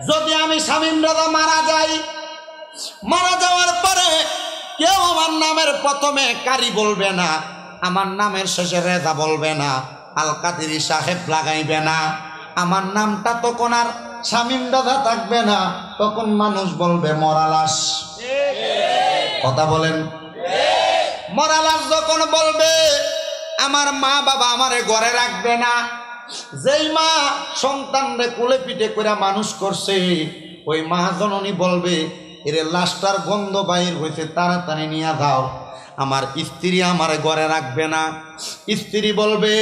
যদি আমি শামীম রাজা মারা যাই, মারা যাওয়ার পরে কেউ আমার নামের প্রথমে কারি বলবে না, আমার নামের শেষে রেজা বলবে না, আল কাদেরী সাহেব লাগাইবে না, আমার নামটা তখন আর শামীম রাজা থাকবে না, তখন মানুষ বলবে মরা লাশ। কথা বলেন। মরা লাশ যখন বলবে, আমার মা বাবা আমারে ঘরে রাখবে না। যেই মা সন্তানরে কোলে পিঠে করে মানুষ করছে, ওই মা জননী বলবে, এরে লাশটার গন্ধ বাইর হয়েছে, তাড়াতাড়ি নিয়ে যাও। আমার স্ত্রী আমার ঘরে রাখবে না। স্ত্রী বলবে,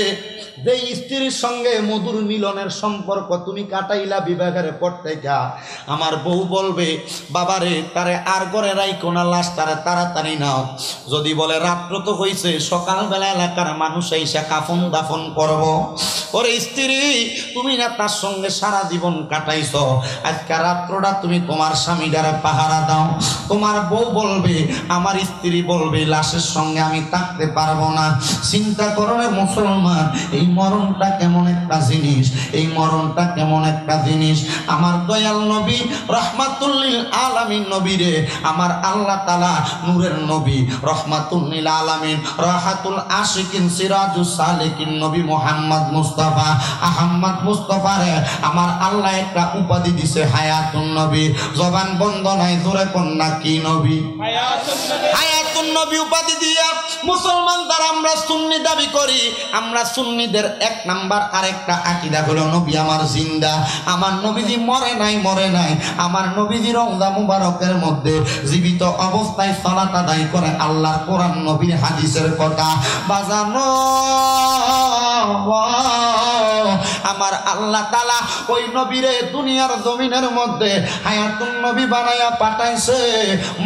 যে স্ত্রীর সঙ্গে মধুর মিলনের সম্পর্ক তুমি কাটাইলা বিবাহের পর থেকে, আমার বউ বলবে, বাবারে তারে আর ঘরে রাইখো না, লাশ তারে তাড়াতাড়ি নাও। যদি বলে রাত্র তো হয়েছে, সকালবেলা এলাকার মানুষ এসে কাফন দাফন করব। ওরে স্ত্রী, তুমি না তার সঙ্গে সারা জীবন কাটাইছ, আজকে রাত্রটা তুমি তোমার স্বামীটারে পাহারা দাও। তোমার বউ বলবে, আমার স্ত্রী বলবে, লাশের সঙ্গে আমি থাকতে পারবো না। চিন্তা করো রে মুসলমান, এই মরণটা কেমন একটা জিনিস, এই মরণটা কেমন একটা জিনিস। আমার দয়াল নবী রহমাতুল লিল আলামিন নবী রে, আমার আল্লাহ তাআলা নূরের নবী, রহমাতুল লিল আলামিন, রাহাতুল আশিকিন, সিরাজুস সালিকিন নবী মুহাম্মদ মুস্তাফা আহমদ মুস্তাফা রে আমার আল্লাহ একটা উপাধি দিছে, হায়াতুন নবী। জবান বন্ধ নাই, জোরে কন্যা কি নবী? হায়াতুন নবী উপাধি দিয়া মুসলমান দ্বারা আমরা সুন্নি দাবি করি। আমরা সুন্নিদের এক নাম্বার আরেকটা আকীদা হলো, নবী আমার জিন্দা, আমার নবীজি মরে নাই, মরে নাই। আমার নবীজি রওজা মুবারকের মধ্যে জীবিত অবস্থায় সালাত আদায় করে, আল্লাহর কোরআন নবীর হাদিসের কথা বাজানো। আমার আল্লাহ তাআলা ওই নবীরে দুনিয়ার জমিনের মধ্যে হায়াতুন নবী বানায়া পাঠাইছে,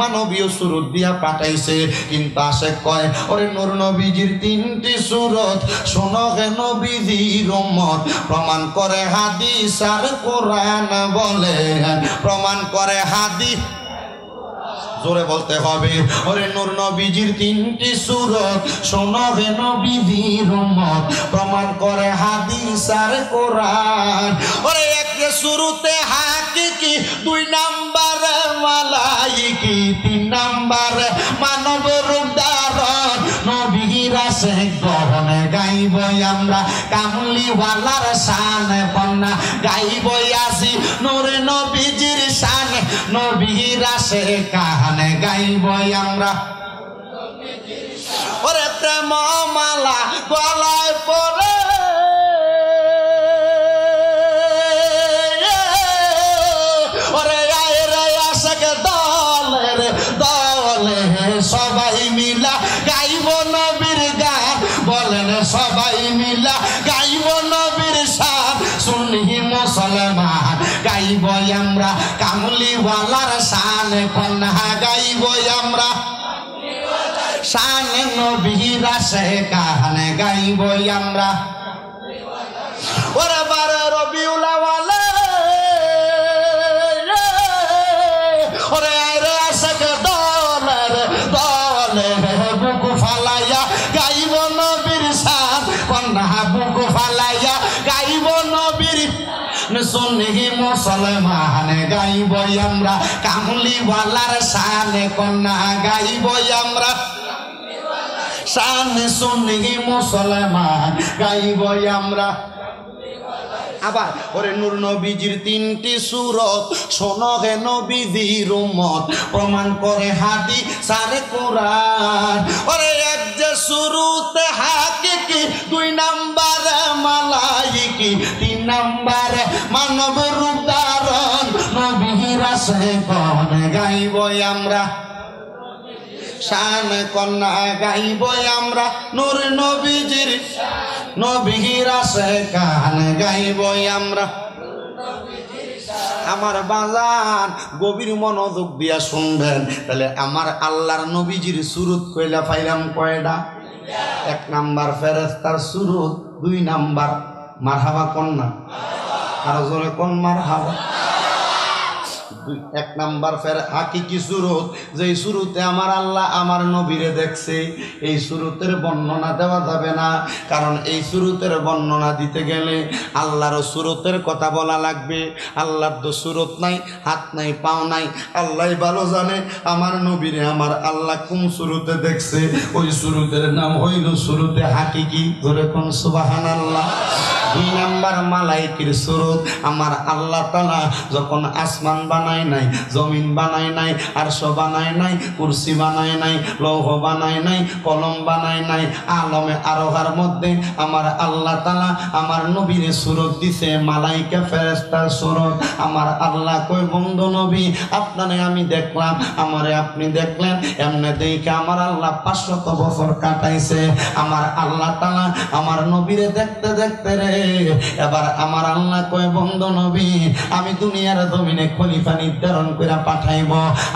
মানবীয় সুরত দিয়া পাঠাইছে। কিন্তু আসে কয়, ওরে নূর নবীজির তিনটি সুরত শোনো হে নবীজির উম্মত, প্রমাণ করে হাদিস আর কোরআন বলে, প্রমাণ করে হাদিস, জোরে বলতে হবে। ওরে নূর নবীজির তিনটি সুরত শোনো হে নবীজির উম্মত, প্রমাণ করে হাদিস আর কোরআন। ওরে এক সুরতে হাকিকি, দুই নাম্বারে মালাইকি, তিন নাম্বারে মানব রূপ ধারণ, নবীর আসে গ্রহণে গাইব আমরা, কামলিওয়ালার শানে বন্যা গাইব আসি, নূরে নবীজির শানে, নবীর আসে কাহানে গাইব আমরা। ওরে প্রেম মালা গলায় পরে, ওরে আয়রে আশাক দলে রে দলে, সবাই মিলা গাইব নবীর গান, বলেন সবাই মিলা গাইব নবীর শান। সুন্নি মুসলমান গাইব আমরা, কামলিওয়ালার শান কন্যা গাইব আমরা, শান নবীর আসে কাহানে গাইব আমরা। ওরে বারে রবিউল আউয়াল, ওরে আয়রে আশাক দলে রে দলে, বুক ফালাইয়া গাইব নবীর শান, কন্যা বুক ফালাইয়া গাইব নবীর। সুন্নি মুসলমান গাইব আমরা, কামলিওয়ালার শানে কন্যা গাইব আমরা, শান সুন্নি মুসলমান গাইব আমরা। আবার ওরে নূর নবীজির তিনটি সুরত শোনো হে নবীজির উম্মত, প্রমাণ করে হাদিস আর কোরআন। ওরে এক যে সুরতে হাকিকি, দুই নাম্বারে মালাইকি, তিন নাম্বারে মানব রূপ ধারণ, নবীর আসে কোন গাইব আমরা, শান কন্যা গাইব আমরা, নূর নবীজির নবীর আসে কান গাইব আমরা। আমার বাজান গভীর মনোযোগ দিয়া শুনবেন, তাহলে আমার আল্লাহর নবীজির সুরত কইলা পাইলাম কয়টা? এক নাম্বার ফেরেশতার সুরত, দুই নাম্বার মারহাবা কন্যা, আরো জোরে কোন মারহাবা। এক নাম্বার ফের হাকিকি সুরত, যেই সুরতে আমার আল্লাহ আমার নবীরে দেখছে, এই সুরতের বর্ণনা দেওয়া যাবে না, কারণ এই সুরতের বর্ণনা দিতে গেলে আল্লাহর সুরতের কথা বলা লাগবে। আল্লাহর তো সুরত নাই, হাত নাই, পাও নাই, আল্লাহ ভালো জানে আমার নবীরে আমার আল্লাহ কোন সুরতে দেখছে। ওই সুরতের নাম হইল সুরতে হাকিকি। ধরে কোন সুবহানাল্লাহ। দুই নাম্বার মালাইকের সুরত। আমার আল্লাহ তাআলা যখন আসমান বানায় নাই, জমিন বানায় নাই, আরশ বানায় নাই, কুরসি বানায় নাই, লৌহ বানায় নাই, কলম বানায় নাই, আলমে আরোহার মধ্যে আমার আল্লাহ তাআলা আমার নবীর সুরত দিছে মালাইকা ফেরেশতার সুরত। আমার আল্লাহ কই বন্ধু নবী আপনারে আমি দেখলাম, আমারে আপনি দেখলেন, এমনে দেখে আমার আল্লাহ 500 বছর কাটাইছে। আমার আল্লাহ তাআলা আমার নবীরে দেখতে দেখতে রে এবার আমার আল্লাহ কয় বন্ধু নবী আমি দুনিয়ার জমিনে খলিফা নির্ধারণ করে পাঠাইব।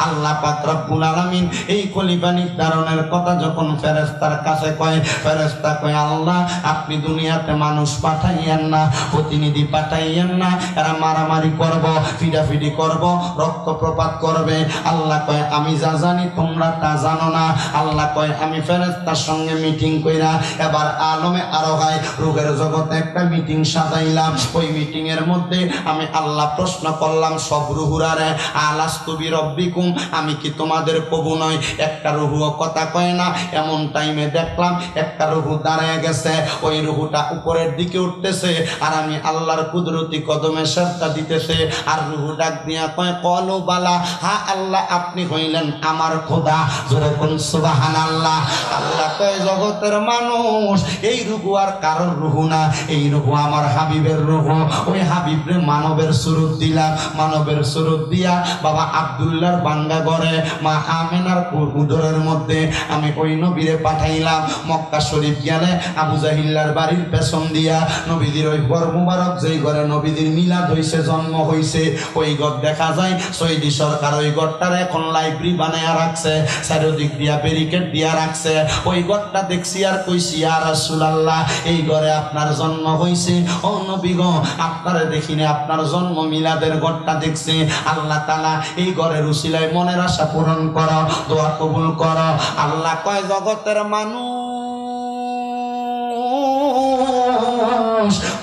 আল্লাহ পাক রব্বুল আলামিন এই খলিফা নির্ধারণের কথা যখন ফেরেশতার কাছে কয়, ফেরেশতা কয় আল্লাহ আপনি দুনিয়াতে মানুষ পাঠাইয়েন না, প্রতিনিধি পাঠাইয়েন না, এরা মারামারি করব, ফিডাফিডি করব, রক্তপ্রপাত করবে। আল্লাহ কয় আমি যা জানি তোমরা তা জানো না। আল্লাহ কয় আমি ফেরেশতার সঙ্গে মিটিং কইরা এবার আলমে আরোহায় রূহের জগতে একটা মিটিং সাজাইলাম। ওই মিটিং এর মধ্যে আমি আল্লাহ প্রশ্ন করলাম সব রুহুরারে আলাস্তু বিরব্বিকুম, আমি কি তোমাদের প্রভু নয়? একটা রুহুও কথা কয় না। এমন টাইমে দেখলাম একটা রুহু দাঁড়ায় গেছে, ওই রুহুটা উপরের দিকে উঠতেছে আর আমি আল্লাহর কুদরতি কদমে সেজদা দিতেছে। আর রুহু ডাক দিয়া কয় কলু বালা, হ্যাঁ আল্লাহ আপনি হইলেন আমার খোদা। জোরে কোন সুবহানাল্লাহ। আল্লাহ কয় জগতের মানুষ এই রুহু আর কারোর রুহু না, এই রুহু আমার হাবিবের রুহু। ওই হাবিবরে মানবের সুরত দিলাম, মানবের সুরত দিয়া বাবা আব্দুল্লাহর বাঙ্গা ঘরে মা আমেনার উদরের মধ্যে আমি ওই নবীরে পাঠাইলাম। মক্কা শরীফ গেলে আবু জাহিল্লার বাড়ির পেছন দিয়া নবীদের ওই ঘর মুবারক, যেই ঘরে নবীদের মিলাদ হইছে, জন্ম হইছে, ওই ঘর দেখা যায়। সৌদি সরকার ওই ঘরটার এখন লাইব্রেরি বানায়া রাখছে, চারিদিক দিয়া ব্যারিকেড দিয়া রাখছে। ওই ঘরটা দেখছি আর কইছি ইয়া রাসূলুল্লাহ এই ঘরে আপনার জন্ম হইছে। ও নবী গো আপনারে দেখিনি, আপনার জন্ম মিলাদের ঘরটা দেখছি। আল্লাহ তাআলা এই ঘরের উসিলায় মনের আশা পূরণ করো, দোয়া কবুল করো। আল্লাহ কয় জগতের মানুষ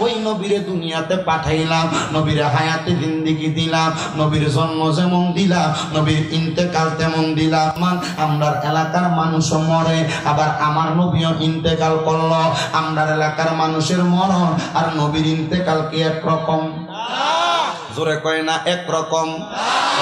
ওই নবীরে দুনিয়াতে পাঠাইলাম, নবীরে হায়াতে জিন্দেগি দিলাম, নবীর জন্ম যেমন দিলাম, নবীর ইন্তেকাল তেমন দিলাম। আমরার এলাকার মানুষও মরে, আবার আমার নবীও ইন্তেকাল করলো। আমরার এলাকার মানুষের মরণ আর নবীর ইন্তেকাল কি একরকম? জোরে কয় না একরকম।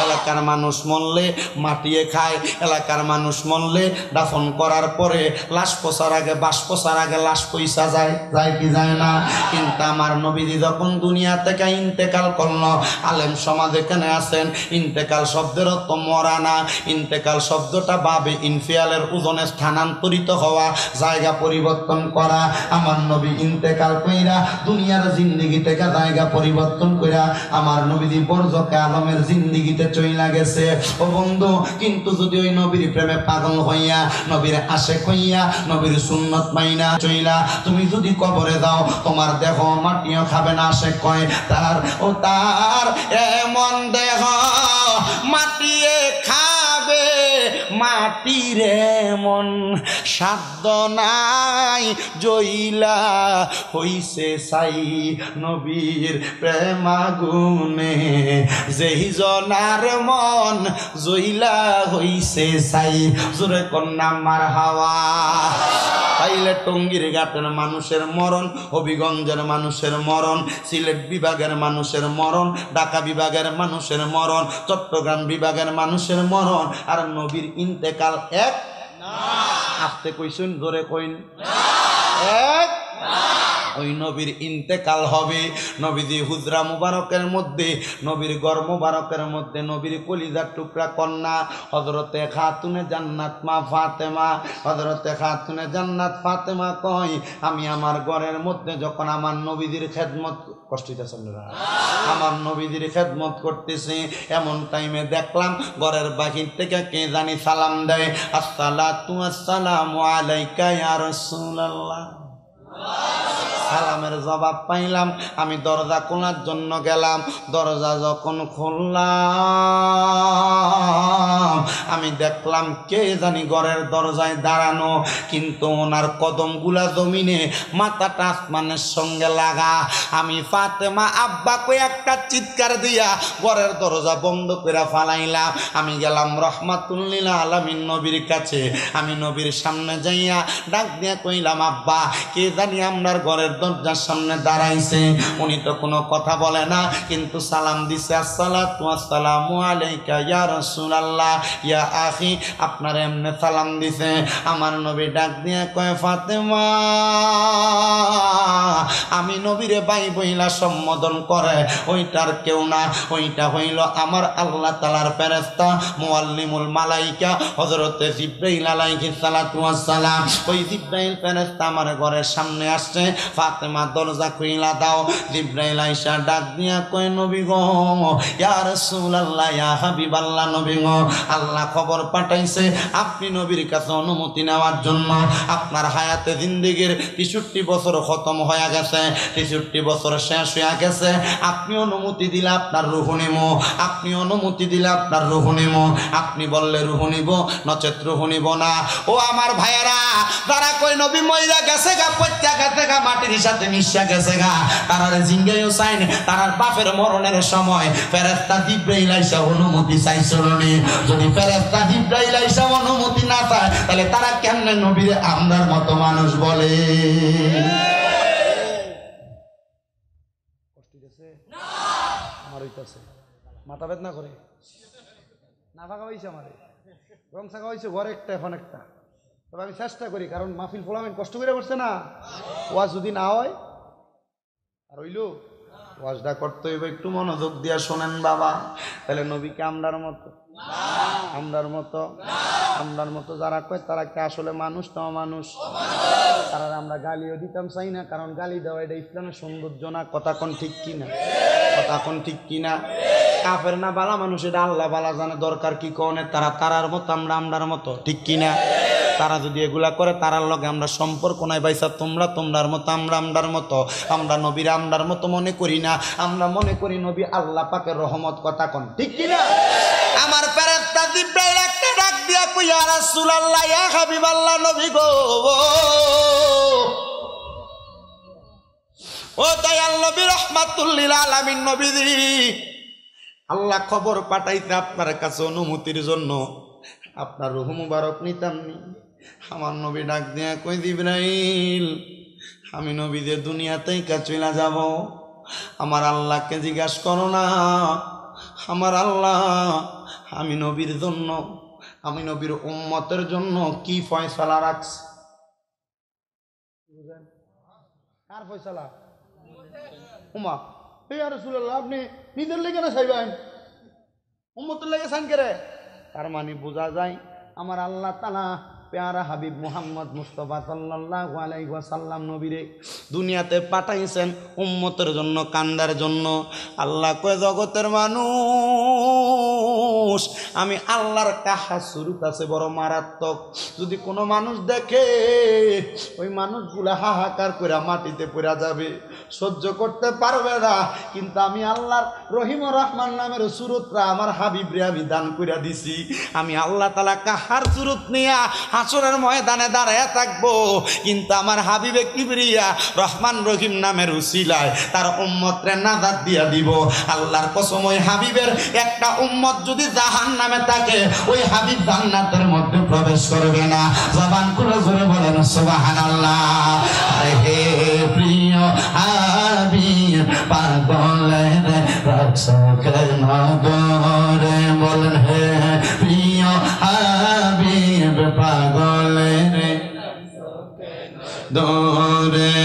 এলাকার মানুষ মরলে মাটিয়ে খায়, এলাকার মানুষ মরলে দাফন করার পরে লাশ পোছার আগে, বাস পোছার আগে লাশ পয়সা যায়, যায় কি যায় না? কিন্তু আমার নবীজি যখন দুনিয়া থেকে ইন্তেকাল করলো, আলেম সমাজ এখানে আছেন, ইন্তেকাল শব্দের অর্থ মরা না। ইন্তেকাল শব্দটা বাবে ইনফিয়ালের ওজনে স্থানান্তরিত হওয়া, জায়গা পরিবর্তন করা। আমার নবী ইন্তেকাল কইরা দুনিয়ার জিন্দেগি থেকে জায়গা পরিবর্তন কইরা আমার নবীজি বরজকে আলমের জিন্দেগিতে চইলা গেছে। ও বন্ধু, কিন্তু যদি ওই নবীর প্রেমে পাগল হইয়া, নবীর আশেক হইয়া, নবীর সুন্নত মাইনা চইলা তুমি যদি কবরে যাও, তোমার দেহ মাটিও খাবে না। আশেক কয় তার এমন দেহ মাটিয়ে খাবে, মাটির এমন সাধ্য নাই, জইলা হইছে সাই নবীর প্রেমাগুনে, যেই জনার মন জইলা হইছে সাই। জোরে কন্যা মার হাওয়া। তাইলে টঙ্গীর ঘাটের মানুষের মরণ, হবিগঞ্জের মানুষের মরণ, সিলেট বিভাগের মানুষের মরণ, ঢাকা বিভাগের মানুষের মরণ, চট্টগ্রাম বিভাগের মানুষের মরণ, আর নবীর ইন্তেকাল এক না। আস্তে কইছেন, জোরে কইন এক। ওই নবীর ইন্তেকাল হবে। নবীজি হুজরা মুবারকের মধ্যে, নবীর ঘর মুবারকের মধ্যে নবীর কলিজার টুকরা কন্যা হযরতে খাতুনে জান্নাত মা ফাতেমা, হযরতে খাতুনে জান্নাত ফাতেমা কয় আমি আমার ঘরের মধ্যে যখন আমার নবীজির খেদমত, কষ্ট হইতেছে না, আমার নবীজির খেদমত করতেছে, এমন টাইমে দেখলাম ঘরের বাহির থেকে কে জানি সালাম দেয়, আসসালাতু আসসালামু আলাইকা ইয়া রাসূলুল্লাহ। সালামের জবাব পাইলাম। আমি দরজা খোলার জন্য গেলাম। দরজা যখন খুললাম আমি দেখলাম কে জানি ঘরের দরজায় দাঁড়ানো, কিন্তু ওনার কদমগুলা জমিনে, মাথাটা আসমানের সঙ্গে লাগা। আমি ফাতেমা আব্বাকে একটা চিৎকার দিয়া ঘরের দরজা বন্ধ করে ফালাইলাম। আমি গেলাম রহমাতুল লিল আলামিন নবীর কাছে। আমি নবীর সামনে যাইয়া ডাক দিয়া কইলাম, আব্বা কে জানি আপনার ঘরের দরজার সামনে দাঁড়াইছে। উনি তো কোনো কথা বলে না, কিন্তু সালাম দিছে, আসসালাতু আসসালামু আলাইকা ইয়া রাসূলুল্লাহ ইয়া আখি, আপনার এমনে সালাম দিছে। আমার নবী ডাক দিয়া কয়, ফাতেমা আমি নবীরে ভাই বইলা সম্বোধন করে, ওইটার কেউ না, ওইটা হইল আমার আল্লাহ তাআলার ফেরেশতা মুআল্লিমুল মালাইকা হযরতে জিবরাইল আলাইহিস সালাতু ওয়াস সালাম। ওই জিবরাইল ফেরেশতা আমার ঘরের সামনে আসছে। ফাতেমা দরজা খুইলা দাও। জিবরাইল আইসা ডাক দিয়া কয়, নবী গো ইয়া রাসূলুল্লাহ ইয়া হাবিবাল্লাহ, নবী গো আল্লাহ খবর পাঠাইছে আপনি নবীর কাছে অনুমতি নেওয়ার জন্য। আপনার হায়াতে জিন্দেগির 63 বছর খতম হয়ে গেছে, 63 বছর শেষ হয়ে গেছে। আপনি অনুমতি দিলে আপনার রূহ নিব, আপনি অনুমতি দিলে আপনার রূহ নিব, আপনি বললে রূহ নিব, নচেত রূহ নিব না। ও আমার ভাইয়েরা, তারা কই নবী মইরা গেছে গা, প্রত্যেক থেকে মাটির সাথে মিশা গেছে গা, তারার জিঙ্গাইও চাইনি। তারার বাপের মরণের সময় ফেরেশতা জিবরাইল আইসা অনুমতি চাইছিল নি। যদি ফেরেশতা জিবরাইল আইসা অনুমতি না চায় তাহলে তারা কেমনে নবীরে আমরার মতো মানুষ বলে? আমার হইতাছে মাথা বেদনা করে না ফাঁকা হয়েছে, আমার রং থাকা হয়েছে ঘরে একটা, এখন একটা। তবে আমি চেষ্টা করি, কারণ মাহফিল ফোলামেন কষ্ট করে বসছে না, ওয়াজ যদি না হয় আর হইল ওয়াজটা করতে হইব, একটু মনোযোগ দিয়া শোনেন বাবা। তাহলে নবীকে আমরার মতো, আমরার মতো, আমরার মতো যারা কয় তারা কি আসলে মানুষ না অমানুষ? তারা আমরা গালিও দিতাম চাই না, কারণ গালি দেওয়া এটা ইসলামের সৌন্দর্য না। কথা কোন ঠিক কিনা? কথা কোন ঠিক কিনা? কাফের না বালা মানুষ এটা আল্লাহ বালা জানে, দরকার কি কনে। তারা তারার মতো, আমরা আমরার মতো, ঠিক কিনা? তারা যদি এগুলা করে তারার লগে আমরা সম্পর্ক নাই বাইসা। তোমরা তোমরার মতো, আমরা আমরার মতো। আমরা নবীর আমরার মতো মনে করি না, আমরা মনে করি নবী আল্লাহ পাকের রহমত। কথা কোন ঠিক কিনা? আমার ফেরেশতা জিবরাইল একটা ডাক দিয়া কই, ইয়া রাসূলুল্লাহ ইয়া হাবিবাল্লাহ, নবী গো ও দয়াল নবী রহমাতুল লিল আলামিন নবীজি, আল্লাহ খবর পাঠাইতে আপনার কাছে অনুমতির জন্য, আপনার রূহ মুবারক নিতাম নি। আমার নবী ডাক দিয়া কই, জিবরাইল আমি নবী যে দুনিয়াতেই চলে যাব, আমার আল্লাহকে জিজ্ঞাসা করো না। আমার আল্লাহ আমি নবীর জন্য, আমি নবীর উম্মতের জন্য কি ফয়সালা রাখছে? বুঝেন কার ফয়সালা? উম্মা এই আর রাসূলুল্লাহ আপনি নিজের লেগে না চাইবেন, উম্মতের লেগে চান করে? তার মানে বোঝা যায় আমার আল্লাহ তাআলা প্যারা হাবিব মুহাম্মদ মুস্তাফা সাল্লাল্লাহু আলাইহি ওয়াসাল্লাম নবীরে দুনিয়াতে পাঠাইছেন উম্মতের জন্য, কান্দার জন্য। আল্লাহ কয়, জগতের মানুষ আমি আল্লাহর কাহা সুরুত আছে বড় মারাত্মক। যদি কোনো মানুষ দেখে ওই মানুষগুলা হাহাকার করে মাটিতে পড়ে যাবে, সহ্য করতে পারবে না। কিন্তু আমি আল্লাহর রহিম রহমান নামের সুরতরা আমার হাবিবরে আমি দান করে দিছি। আমি আল্লাহ তাআলা কাহার সুরত নিয়া হাসরের ময়দানে দাঁড়ায় থাকবো, কিন্তু আমার হাবিবে কিবরিয়া রহমান রহিম নামের উসিলায় তার উম্মতরে নাজাত দিয়া দিব। আল্লাহর কসম, ওই হাবিবের একটা উম্মত যদি জাহান্নামে থাকে, ওই হাবিব জান্নাতের মধ্যে প্রবেশ করবে না। জবান খুলে জোরে বলেন সুবহানাল্লাহ। আরে হে প্রিয় হাবিব পাগলের রক্ষকের নগরে, বলেন হে প্রিয় হাবিব পাগলের দরে।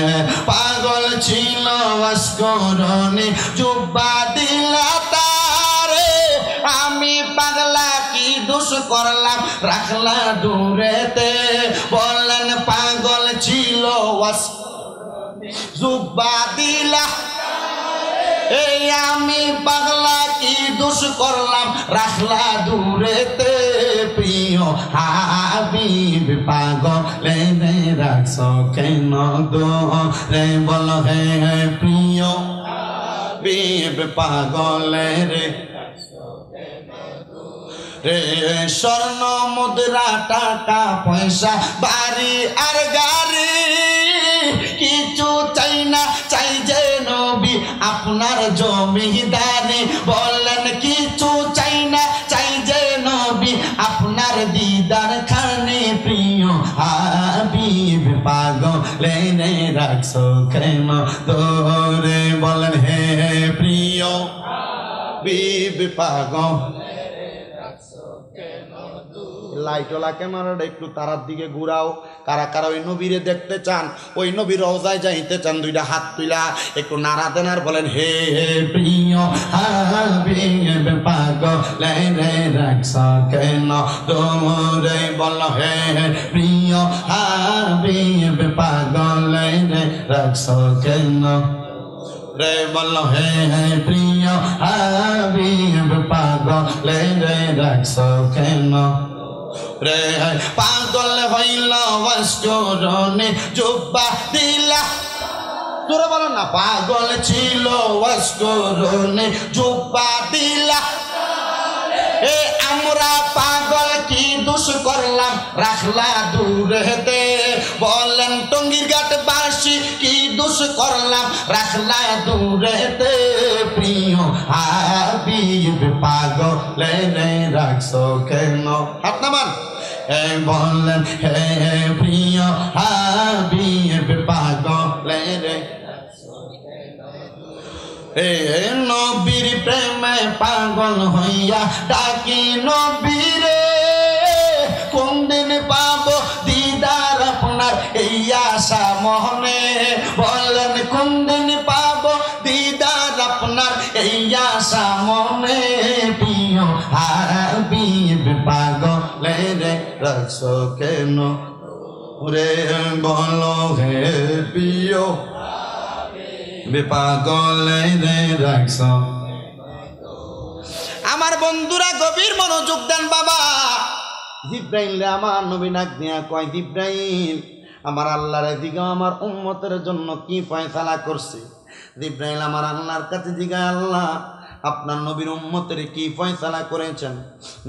পাগল ছিল অস্করণে জুব্বা দিলা তারে, আমি পাগলা কি দোষ করলাম রাখলা দূরেতে। বলেন পাগল ছিল অস্করণে জুব্বা দিলা, এই আমি পাগলা কি দোষ করলাম রাখলা দূরেতে। প্রিয় হাবিব পাগলে রে রাখছো কেন দূরে বল হে প্রিয় হাবিব পাগলে রে রে স্বর্ণ মুদ্রা টাকা পয়সা বাড়ি আর গাড়ি কিছু চাই না, চাই যে নবী আপনার জমিদারি। বলেন কিছু চাই না, চাই যে নবী আপনার দিদার খানে। প্রিয় হাবিব পাগলে রে রাখছো কেন দূরে বলেন হে প্রিয় হাবিব পাগলে লাইটলা ক্যামেরাটা একটু তারার দিকে ঘুরাও। কারা কারা ওই নবীরে দেখতে চান, ওই নবীর রওজায় যাইতে চান, দুইটা হাত তুলা একটু নাড়া দেন আর বলেন হে প্রিয় হাবিব পাগলে রে রাখছো কেন দূরে বল হে প্রিয় হাবিব পাগলে রে রাখছো কেন রে বল হে প্রিয় হাবিব পাগলে রে রাখছো কেন রে পাগল হইল ওয়াসকরণে জুব্বা দিলা। তোরা বলো না পাগল ছিল ওয়াসকরণে জুব্বা দিলা। এ আমরা পাগল কি দোষ করলাম রাখলা দূরেতে। বলেন টঙ্গীর ঘাট বাসী কি দোষ করলাম রাখলা দূরেতে। প্রিয় হাবিব পাগলে রে রাখছো কেন হাত নামান। বলেন হে প্রিয় হাবিব পাগলে রে নবীর প্রেমে পাগল হইয়া ডাকি নবীরে। কোন দিন পাবো দিদার আপনার এই আশা মনে। বলেন কোন দিন পাবো দিদার আপনার এই আশা মনে। প্রিয় হাবিব পাগলে রে রাখছো কেন রে বলো হে প্রিয় পাগলে রে রাখছো। আমার বন্ধুরা গভীর মনোযোগ দেন বাবা। জিব্রাইল আমার নবী নাক দিয়া কয় জিব্রাইল আমার আল্লাহর দিকে আমার উম্মতের জন্য কি ফয়সালা করছে। জিব্রাইল আমার আল্লাহর কাছে জিগায় আল্লাহ আপনার নবীর উম্মতের কি ফয়সালা করেছেন।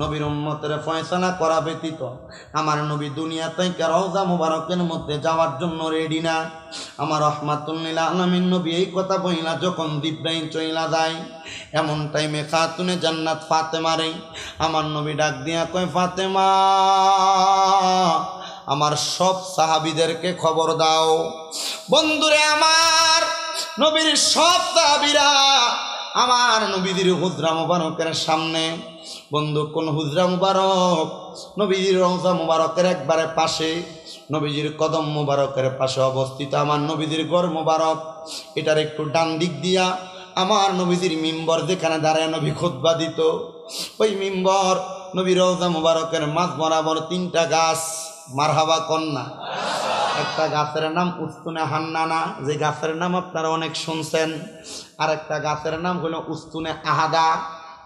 নবীর উম্মতের ফয়সালা করা ব্যতীত আমার নবী দুনিয়া থেকে রওজা মুবারকের মধ্যে যাওয়ার জন্য রেডি না। আমার রহমাতুল লিল আলামিন নবী এই কথা বইলা যখন জিব্রাইল চইলা যায় এমন টাইমে খাতুনে জান্নাত ফাতেমারে আমার নবী ডাক দিয়া কয় ফাতেমা আমার সব সাহাবীদেরকে খবর দাও। বন্ধুরে আমার নবীর সব সাহাবীরা আমার নবীজির হুজরা মুবারকের সামনে। বন্ধু কোন হুজরা মুবারক? নবীজির রওজা মুবারকের একবারে পাশে, নবীজির কদম মুবারকের পাশে অবস্থিত আমার নবীজির ঘর মুবারক। এটার একটু ডান দিক দিয়া আমার নবীজির মিম্বর, যেখানে দাঁড়ায় নবী খুতবা দিত। ওই মিম্বর নবীর রওজা মুবারকের মাঝ বরাবর তিনটা গাছ। মারহাবা কন্যা। একটা গাছের নাম উস্তুনে হান্নানা, যে গাছের নাম আপনারা অনেক শুনছেন। আর একটা গাছের নাম হলো উস্তুনে আহাদা।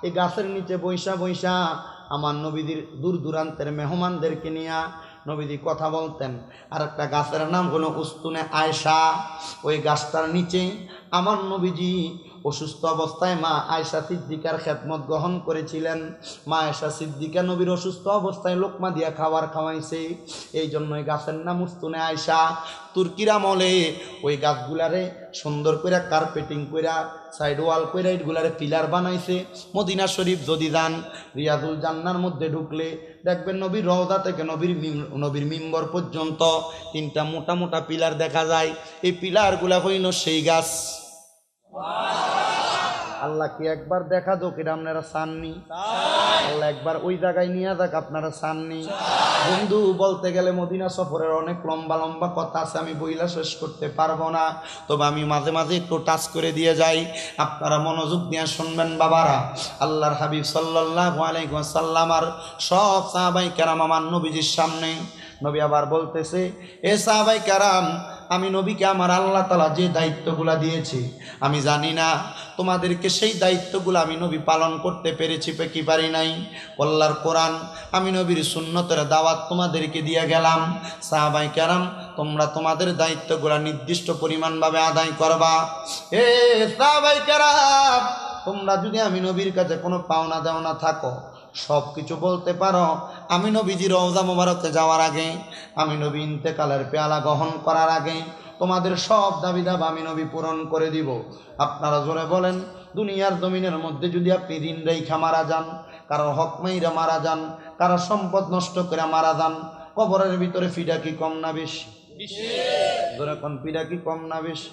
এই গাছের নিচে বৈশা বৈশা আমার নবীদের দূর দূরান্তের মেহমানদেরকে নিয়ে নবীজি কথা বলতেন। আর একটা গাছের নাম হলো উস্তুনে আয়েশা। ওই গাছটার নিচে আমার নবীজি অসুস্থ অবস্থায় মা আয়েশা সিদ্দিকার খেদমত গ্রহণ করেছিলেন। মা আয়েশা সিদ্দিকা নবীর অসুস্থ অবস্থায় লোকমা দিয়া খাবার খাওয়াইছে। এই জন্য ওই গাছের নাম উস্তুনে আয়েশা। তুর্কির আমলে ওই গাছগুলারে সুন্দর করে কার্পেটিং কইরা সাইড ওয়াল কইরা এইগুলারে পিলার বানাইছে। মদিনা শরীফ যদি যান রিয়াজুল জান্নার মধ্যে ঢুকলে দেখবেন নবীর রওজা থেকে নবীর মিম্বর পর্যন্ত তিনটা মোটা মোটা পিলার দেখা যায়। এই পিলারগুলা হইল সেই গাছ। আল্লাহ কি একবার দেখা দোক, এটা আপনারা চাননি? আল্লাহ একবার ওই জায়গায় নিয়ে যাক, আপনারা চাননি? বন্ধু বলতে গেলে মদিনা সফরের অনেক লম্বা লম্বা কথা আছে, আমি বইলা শেষ করতে পারবো না। তবে আমি মাঝে মাঝে একটু টাচ করে দিয়ে যাই, আপনারা মনোযোগ দিয়ে শুনবেন বাবারা। আল্লাহর হাবিব সাল্লাল্লাহু আলাইহি ওয়াসাল্লাম আর সব সাহাবায়ে কেরাম আমার নবীজির সামনে। নবী আবার বলতেছে, এ সাহাবায়ে কেরাম আমি নবীকে আমার আল্লাহ তাআলা যে দায়িত্বগুলো দিয়েছে আমি জানি না তোমাদেরকে সেই দায়িত্বগুলো আমি নবী পালন করতে পেরেছি কি পারি নাই। আল্লাহর কোরআন আমি নবীর সুন্নতের দাওয়াত তোমাদেরকে দিয়ে গেলাম। সাহাবায়ে কেরাম তোমরা তোমাদের দায়িত্বগুলো নির্দিষ্ট পরিমাণভাবে আদায় করবা। সাহাবায়ে কেরাম তোমরা যদি আমি নবীর কাছে কোনো পাওনা দেওনা থাকো সব কিছু বলতে পারো। আমি নবীজি রওজা মোবারকে যাওয়ার আগে, আমি নবী ইন্তেকালের পেয়ালা গ্রহণ করার আগে তোমাদের সব দাবি দাবা আমি নবী পূরণ করে দিব। আপনারা জোরে বলেন, দুনিয়ার জমিনের মধ্যে যদি আপনি ঋণ রেখা মারা যান, কারো হক মাইরা মারা যান, কারো সম্পদ নষ্ট করে মারা যান, কবরের ভিতরে ফিডা কি কম না বেশি? জোরে কোন ফিডা কি কম না বেশি?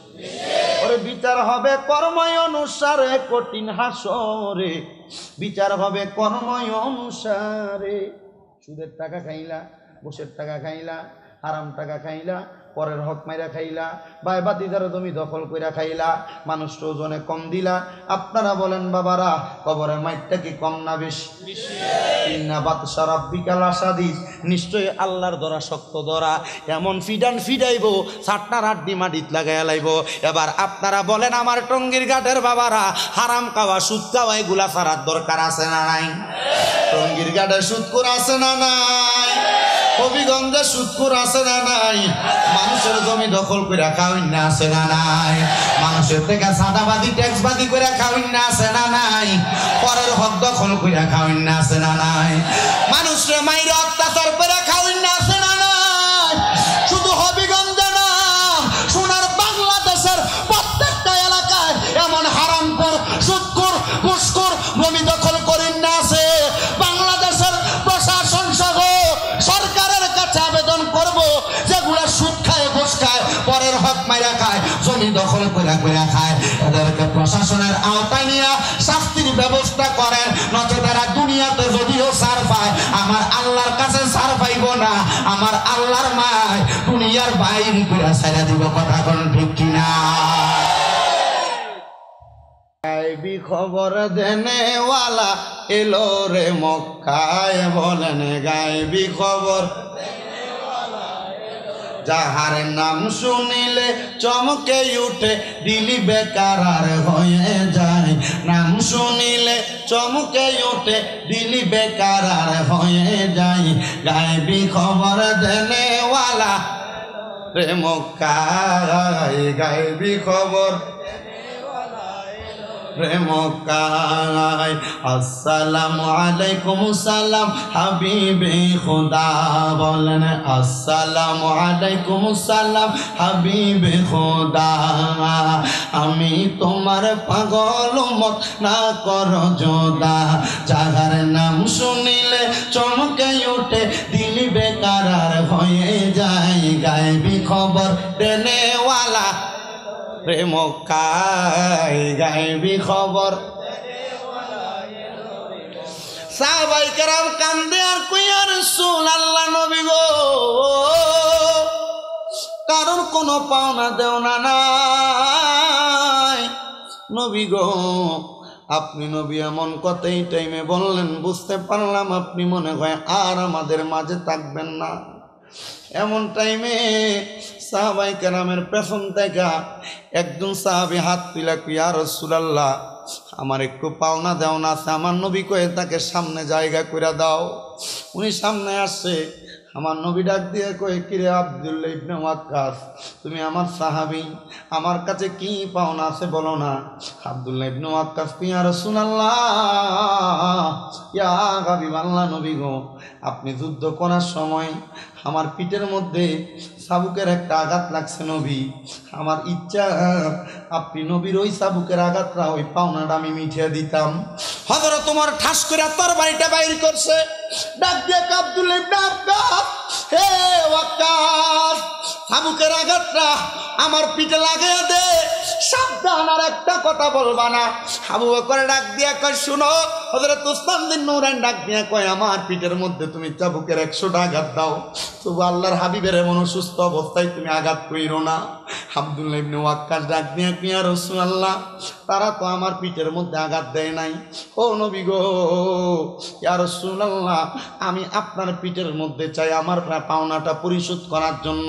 ওরে বিচার হবে কর্ময় অনুসারে, কঠিন হাসরে বিচার হবে কর্ময় অনুসারে। সুদের টাকা খাইলা, ঘুষের টাকা খাইলা, হারাম টাকা খাইলা, পরের হক মাইরা খাইলা, ভাই বাতিদার জমি দখল কইরা খাইলা, মানুষ ওজনে কম দিলা। আপনারা বলেন বাবারা, কবরের মাইরটা কি কম না বেশি? ইন্না বাতশা রাব্বিকা লাশাদীদ, নিশ্চয়ই আল্লাহর ধরা শক্ত ধরা। এমন ফিডাইবো ছাটনার আড্ডি মাটিত লাগাইয়া লাইব। এবার আপনারা বলেন আমার টঙ্গীর ঘাটের বাবারা, হারাম খাওয়া সুদ খাওয়া এগুলা ছাড়ার দরকার আছে না নাই? টঙ্গীর ঘাটে সুদখোর আছে না নাই? হবিগঞ্জে সুদখোর আছে না নাই? মানুষের জমি দখল করে খাওয়াইন না আছে না নাই? মানুষের থেকে সাদাবাদী ট্যাক্সবাদী করে খাওয়াইন না আছে না নাই? পরের হক দখল করে খাওয়াইন না আছে না নাই? মানুষের মাইরে অত্যাচার করে খাওয়াইন না আছে না নাই? শুধু হবিগঞ্জে না, সোনার বাংলাদেশের প্রত্যেকটা এলাকায় এমন হারামখোর, সুদখোর, ঘুষখোর জমি দখল করেন না আছে। বাংলাদেশের প্রশাসন সহ সরকারের কাছে আবেদন করব, যেগুলা সুদ খায়, ঘুষ খায়, পরের হক মাইরা খায়, জমি দখল করে খায়, এদেরকে প্রশাসনের আওতায় নিয়ে শাস্তির ব্যবস্থা করেন। নচেত তারা দুনিয়াতে যদিও ছাড় পায়, আমার আল্লাহর কাছে ছাড় পাইব না। আমার আল্লাহর মায় দুনিয়ার বাইরে করে ছেড়ে দিব। কথা কোন ঠিক কিনা? গায়বী খবর দেনেওয়ালা এলো রে মক্কায়, বলেন গায়বী খবর যাহার নাম শুনিলে চমকে উঠে দিলি বেকার আর হয়ে যায়। নাম শুনিলে চমকে উঠে দিলি বেকার আর হয়ে যায়। গায়বী খবর দেনেওয়ালা রে মক্কায়, গায়বী খবর মক্কায়। আসসালামু আলাইকুম সালাম হাবিবে খুদা, বলেন আসসালামু আলাইকুম সালাম হাবিবে খুদা। আমি তোমার পাগল মত না কর যোদা, যাহার নাম শুনিলে চমকে উঠে দিলি বেকার আর হয়ে যায়। গায়বী খবর দেনেওয়ালা রে মক্কায়, গায়বী খবর। সাহাবায়ে কেরাম কান্দে আর কই ইয়া রাসূলুল্লাহ, নবী গো কারণ কোনো পাওনা দেওনা নাই। নবী গো আপনি নবী এমন কথা এই টাইমে বললেন, বুঝতে পারলাম আপনি মনে হয় আর আমাদের মাঝে থাকবেন না। এমন টাইমে সাহাবায়ে কেরামের পেছন থেকে একজন সাহাবী হাত তুলে কই ইয়া রাসূলুল্লাহ, আমার একটু পাওনা দেওনা আছে, আমার নবী কয়ে তাকে সামনে জায়গা করে দাও। উনি সামনে আসছে, আমার নবী ডাক দিয়ে কয়ে কিরে আব্দুল্লাহ ইবনে ওয়াক্কাস, তুমি আমার সাহাবী, আমার কাছে কি পাওনা আছে বলো না। আব্দুল্লাহ ইবনে ওয়াক্কাস কই ইয়া রাসূলুল্লাহ, ইয়া হাবিবাল্লাহ, নবী গো আপনি যুদ্ধ করার সময় আমার পিঠের মধ্যে চাবুকের একটা আঘাত লাগছে নবী, আমার ইচ্ছা আপনি নবীর ওই চাবুকের আঘাতটা ওই পাওনাটা আমি মিঠিয়ে দিতাম। হযরত ওমর ঠাস করে তরবারিটা বাইর করছে, ডাক দিয়ে আব্দুল্লাহ ইবনে ওয়াক্কাস, হে ওয়াক্কাস চাবুকের আঘাতটা আমার পিঠে লাগিয়ে দে, সাবধান আর একটা কথা বলবা না। আবু বকর ডাক দিয়ে কয় শুনো হযরত উসমান বিন নূরাইন ডাক দিয়া কয় আমার পিঠের মধ্যে তুমি চাবুকের 100টা আঘাত দাও, তবু আল্লাহর হাবিবের এমন অসুস্থ অবস্থায় তুমি আঘাত কইরো না। আব্দুল্লাহ ইবনে ওয়াক্কাস ডাক দিয়া কয় ইয়া রাসূলুল্লাহ, তারা তো আমার পিঠের মধ্যে আঘাত দেয় নাই। ও নবী গো, ইয়া রাসূলুল্লাহ, আমি আপনার পিঠের মধ্যে চাই আমার পাওনাটা পরিশোধ করার জন্য।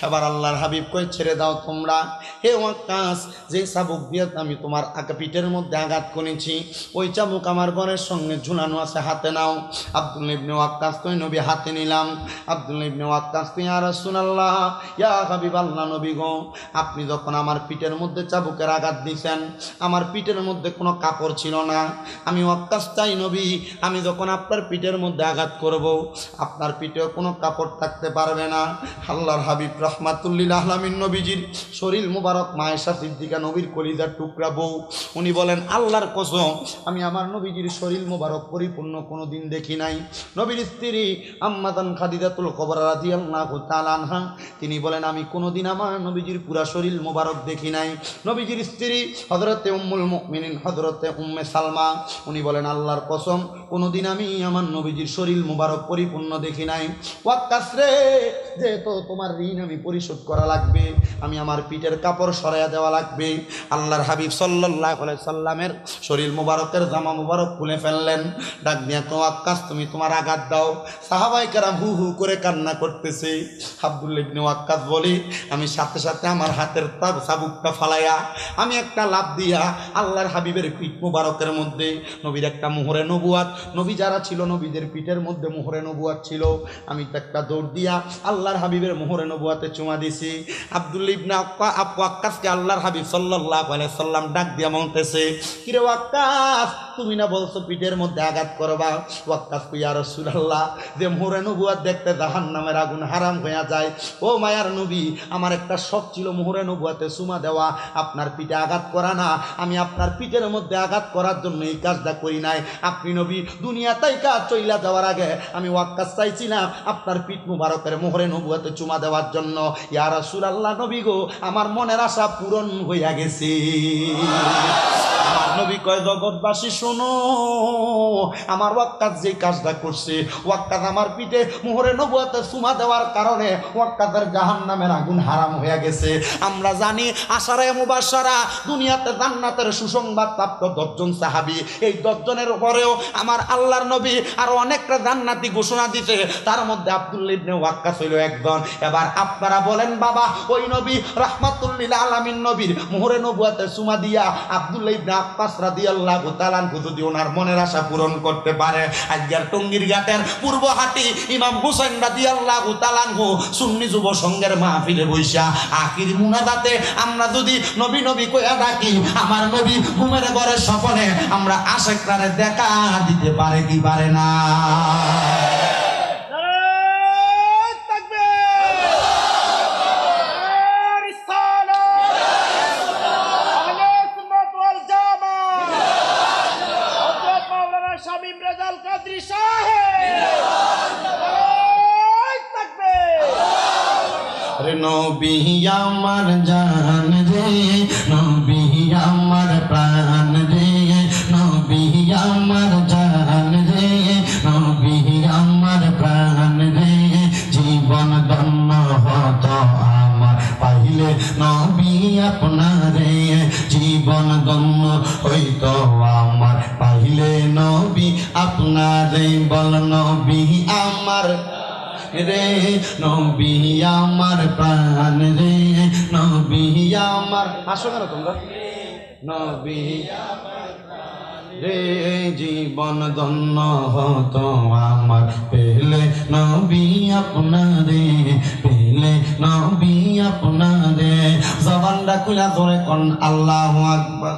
এবার আল্লাহর হাবিব কই ছেড়ে দাও তোমরা। হে ওয়াক্কাস, যে চাবুক দিয়ে আমি তোমার পিঠের মধ্যে আঘাত করেছি ওই চাবুক আমার ঘরের সঙ্গে ঝুলানো আছে, হাতে নাও। আব্দুল্লাহ ইবনে ওয়াক্কাস কই নবী হাতে নিলাম। আব্দুল্লাহ ইবনে ওয়াক্কাস কই ইয়া রাসূলুল্লাহ, ইয়া হাবিবাল্লাহ, নবী গো, আপনি যখন আমার পিঠের মধ্যে চাবুকের আঘাত দিয়েছেন আমার পিঠের মধ্যে কোনো কাপড় ছিল না। আমি ওয়াক্কাস চাই নবী, আমি যখন আপনার পিঠের মধ্যে আঘাত করব আপনার পিঠেও কোনো কাপড় থাকতে পারবে না। আল্লাহর হাবিব রাহমাতুল্লিল আলামিন নবীজির শরীর মুবারক মায়েশা সিদ্দিকা নবীর কলিজার টুকরা বউ, উনি বলেন আল্লাহর কসম আমি আমার নবীজির শরীর মুবারক পরিপূর্ণ কোনো দিন দেখি নাই। নবীর স্ত্রী আম্মাজান খাদিজাতুল কুবরা রাদিয়াল্লাহু তাআলা আনহা তিনি বলেন আমি কোনোদিন আমার নবীজির পুরা শরীর মুবারক দেখি নাই। নবীজির স্ত্রী হযরতে উম্মুল মুমিনিন হযরতে উম্মে সালমা উনি বলেন আল্লাহর কসম কোনোদিন আমি আমার নবীজির শরীর মুবারক পরিপূর্ণ দেখি নাই। ওয়াক্কাস রে, যেহেতু তোমার ঋণ আমি পরিশোধ করা লাগবে, আমি আমার পিঠের কাপড় সরাইয়া দেওয়া লাগবে। আল্লাহর হাবিব সাল্লাল্লাহু আলাইহি সাল্লামের শরীর মুবারকের জামা মুবারক খুলে ফেললেন। ডাক দিয়া তো ওয়াক্কাস তুমি তোমার আঘাত দাও। সাহাবায়ে কেরাম হু হু করে কান্না করতেছে। আব্দুল্লাহ ইবনে ওয়াক্কাস বলি আমি সাথে সাথে আমার হাতের চাবুকটা ফালাইয়া আমি একটা লাফ দিয়া আল্লাহর হাবিবের পিঠ মুবারকের মধ্যে নবীর একটা মোহরে নবুয়াত, নবী যারা ছিল নবীদের পিঠের মধ্যে মোহরে নবুয়াত ছিল, আমি একটা দৌড় দিয়া আল্লাহর হাবিবের মোহরে নবুয়াতে চুমা দিছি। আব্দুল্লাহ ইবনে ওয়াক্কাসকে আল্লাহর হাবিব সাল্লাল্লাহু আলাইহি সাল্লাম ডাক দিয়া বলতেছে কিরে ওয়াক্কাস, তুমি না বলছো পিঠের মধ্যে আঘাত করবা? ওয়াক্কাস কই ইয়া রাসূলুল্লাহ, যে মোহরে নবুয়াত দেখতে জাহান্নামের আগুন হারাম হয়ে যায়। ও মায়ার নবী, আমার একটা শখ ছিল মোহরে নবুয়াতে চুমা দেওয়া, আপনার পিঠে আঘাত করা না। আমি আপনার পিঠের মধ্যে আঘাত করার জন্য এই কাজটা করি নাই। আপনি নবী দুনিয়াতেই কাজ চইলা যাওয়ার আগে আমি ওয়াক্কাস চাইছিলাম আপনার পিঠ মুবারকের মোহরে নবুয়াতে চুমা দেওয়ার জন্য। ইয়া রাসূলুল্লাহ, নবী গো, আমার মনের আশা পূরণ হইয়া গেছে। আমার নবী কয় জগৎবাসী শোনো, আমার ওয়াক্কাস যে কাজটা করছে, ওয়াক্কাস আমার পিঠে মোহরে নবুয়াতে চুমা দেওয়ার কারণে ওয়াক্কাসের জাহান্নামের আগুন হারাম হয়ে গেছে। আমরা জানি আশারায়ে মুবাশশারা দুনিয়াতে জান্নাতের সুসংবাদ প্রাপ্ত 10 জন সাহাবী, এই 10 জনের পরেও আমার আল্লাহর নবী আর অনেকটা জান্নাতি ঘোষণা দিতে, তার মধ্যে আব্দুল্লাহ ইবনে ওয়াক্কাস হইল একজন। এবার আপনারা বলেন বাবা, ওই নবী রাহমাতুল্লিল আলামিন নবীর মোহরে নবুয়াতে চুমা দিয়া আব্দুল্লাহ ইবনে ওয়াক্কাস রাদিয়াল্লাহু তাআলা আনহু যদি ওনার মনের আশা পূরণ করতে পারে, আজকের টঙ্গীর ঘাটের পূর্বহাটি ইমাম হুসাইন রাদিয়াল্লাহু তাআলা আনহু সুন্নি যুব সংঘের মাহফিলে বইসা আখির মুনাজাতে আমরা যদি নবী নবী কইয়া ডাকি, আমার নবী ঘুমের ঘরে স্বপ্নে আমরা আশিকরারে দেখা দিতে পারে কি পারে না? নবী আমার জান রে, নবী আমার প্রাণ রে, নবী আমার জান রে, নবী আমার প্রাণ রে, জীবন ধন্য হতো আমার পাইলে নবী আপনারে, জীবন ধন্য হইতো আমার পাইলে নবী আপনারে। বল নবী আমার রে, নবী আমার প্রাণ রে, নবী আমার, আসো কেন তোমরা, নবী রে, জীবন ধন্য হতো আমার পেলে নবী আপনারে, পেলে নবী আপনারে। জবানটা খুলা ধরে কোন আল্লাহু আকবার।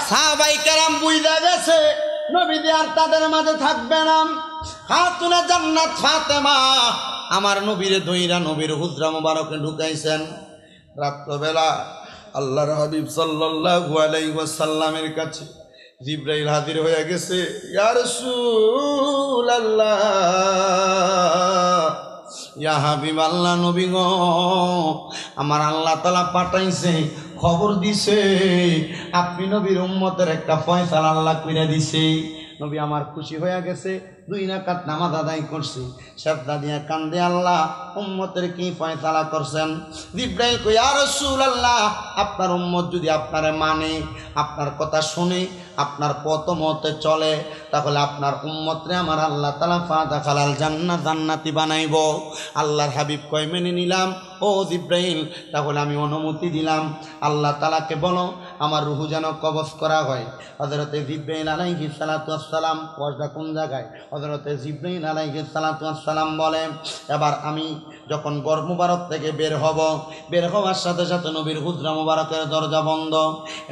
সাহাবায়ে কেরাম বুঝা গেছে নবী আর তাদের মাঝে থাকবে না। খাতুনে জান্নাত ফাতেমা আমার নবীরে দইরা নবীর হুজরা মুবারকে ঢুকাইছেন। রাত্রবেলা আল্লাহর হাবিব সাল্লাল্লাহু আলাইহি ওয়াসাল্লামের কাছে জিবরাইল হাজির হয়ে গেছে। ইয়া রাসূলুল্লাহ, ইয়া হাবিব আল্লাহ, নবী গো, আমার আল্লাহ তাআলা পাঠাইছে খবর দিছে আপনি নবীর উম্মতের একটা ফয়সালা আল্লাহ কইরা দিছে। নবী আমার খুশি হয়ে গেছে, 2 রাকাত নামাজ আদায় করছি, সেজদা দিয়া কান্দে আল্লাহ উম্মতের কি ফয়সালা করছেন। জিবরাইল কই ইয়া রাসূলুল্লাহ, আপনার উম্মত যদি আপনারে মানে, আপনার কথা শুনে, আপনার পথ মতে চলে, তাহলে আপনার উম্মতরে আমার আল্লাহ তাআলা ফাদাখালাল জান্নাত জান্নাতি বানাইব। আল্লাহর হাবিব কয় মেনে নিলাম ও জিবরাইল, তাহলে আমি অনুমতি দিলাম। আল্লাহ তাআলাকে বলো আমার রূহ যেন কবজ করা হয়। হযরতে জিবরাইল আলাইহিস সালাতু ওয়াস সালাম, ওয়াজটা কোন জায়গায়? হযরতে জিবরাইল আলাইহিস সালাতু ওয়াস সালাম বলেন, এবার আমি যখন ঘর মুবারক থেকে বের হব, বের হওয়ার সাথে সাথে নবীর হুজরা মুবারকের দরজা বন্ধ।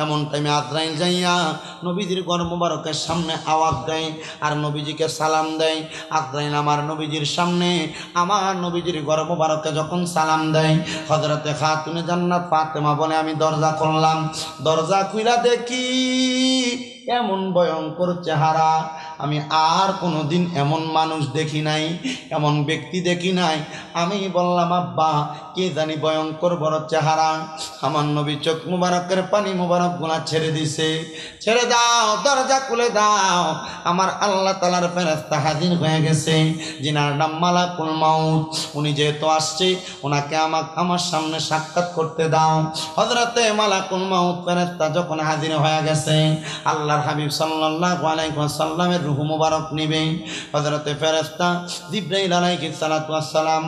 এমন টাইমে আজরাইল যাইয়া নবীজির ঘর মুবারকের সামনে আওয়াজ দেয় আর নবীজিকে সালাম দেয়। আজরাইল আমার নবীজির সামনে, আমার নবীজির ঘর মুবারকে যখন সালাম দেয়, হযরতে খাতুনে জান্নাত ফাতেমা বলে আমি দরজা খুললাম। দরজা খুইলা দেখি এমন ভয়ঙ্কর চেহারা আমি আর কোনোদিন এমন মানুষ দেখি নাই, এমন ব্যক্তি দেখি নাই। আমি বললাম আব্বা কে জানি ভয়ঙ্কর বড় চেহারা। আমার নবী চোখ মুবারকের পানি মুবারক গুলা ছেড়ে দিছে। ছেড়ে দাও, দরজা খুলে দাও। আমার আল্লাহ তাআলার ফেরেশতা হাজির হয়ে গেছে, যিনার নাম মালাকুল মাউত। উনি যেহেতু আসছে, ওনাকে আমার সামনে সাক্ষাৎ করতে দাও। হযরতে মালাকুল মাউত ফেরেশতা যখন হাজির হয়ে গেছে, আল্লাহর হাবিব সাল্লাল্লাহু আলাইহি ওয়াসাল্লামের রূহ মুবারক নিবে। হযরতে ফেরেশতা জিবরাইল আলাইহিস সালাতু ওয়াস সালাম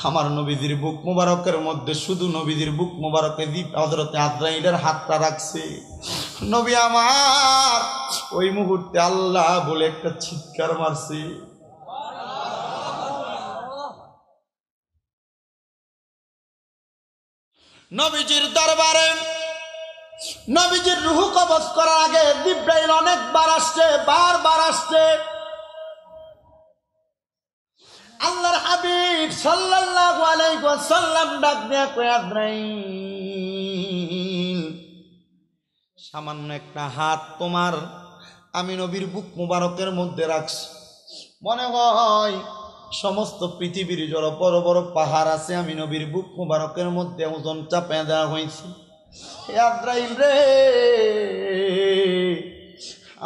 আমার নবীজির বুক মুবারকের মধ্যে, শুধু নবীজির বুক মুবারকে হযরতে আজরাইলের হাতটা রাখছে। নবী আমার ওই মুহূর্তে আল্লাহ বলে একটা চিৎকার মারছে। নবীজির দরবারে নবীজির রূহ কবজ করার আগে জিবরাইল অনেকবার আসছে, বারবার আসছে। আল্লাহর হাবিব সাল্লাল্লাহু আলাইহি ওয়াসাল্লাম ডাক দিয়া কয় আজরাইল, সামান্য একটা হাত তোমার আমি নবীর বুক মুবারকের মধ্যে রাখছি। মনে হয় সমস্ত পৃথিবীর যত বড় বড় পাহাড় আছে আমি নবীর বুক মুবারকের মধ্যে ওজন চাপিয়ে দেওয়া হয়েছে। হে আজরাইল রে,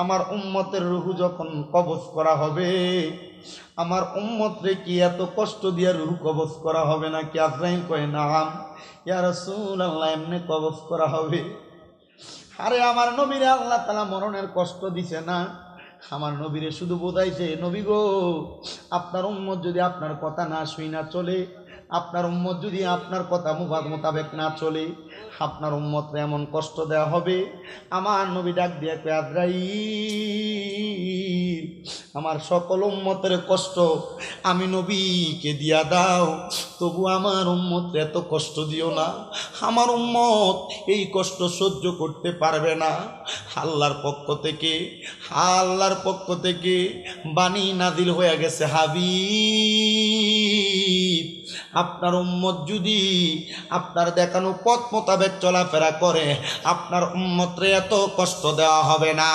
আমার উম্মতের রূহ যখন কবজ করা হবে, আমার উম্মত রে কি এত কষ্ট দিয়ে রূহ কবজ করা হবে নাকি? আজরাইল কয় নাম ইয়া রাসূলুল্লাহ, এমনি কবজ করা হবে। আরে আমার নবীরে আল্লাহ তাআলা মরণের কষ্ট দিছে না, আমার নবীরে শুধু বোঝাইছে নবী গো, আপনার উম্মত যদি আপনার কথা না শুই না চলে, আপনার উম্মত যদি আপনার কথা মোতাবেক না চলে, আপনার উম্মতরে এমন কষ্ট দেওয়া হবে। আমার নবী ডাক দিয়ে কয় আজরাইল, আমার সকল উম্মতের কষ্ট আমি নবীকে দিয়া দাও, তবু আমার উম্মতরে এত কষ্ট দিও না। আমার উম্মত এই কষ্ট সহ্য করতে পারবে না। আল্লাহর পক্ষ থেকে বাণী নাজিল হয়ে গেছে, হাবিব আপনার উম্মত যদি আপনার দেখানো পথ মোতাবেক চলাফেরা করে, আপনার উম্মতরে এত কষ্ট দেওয়া হবে না।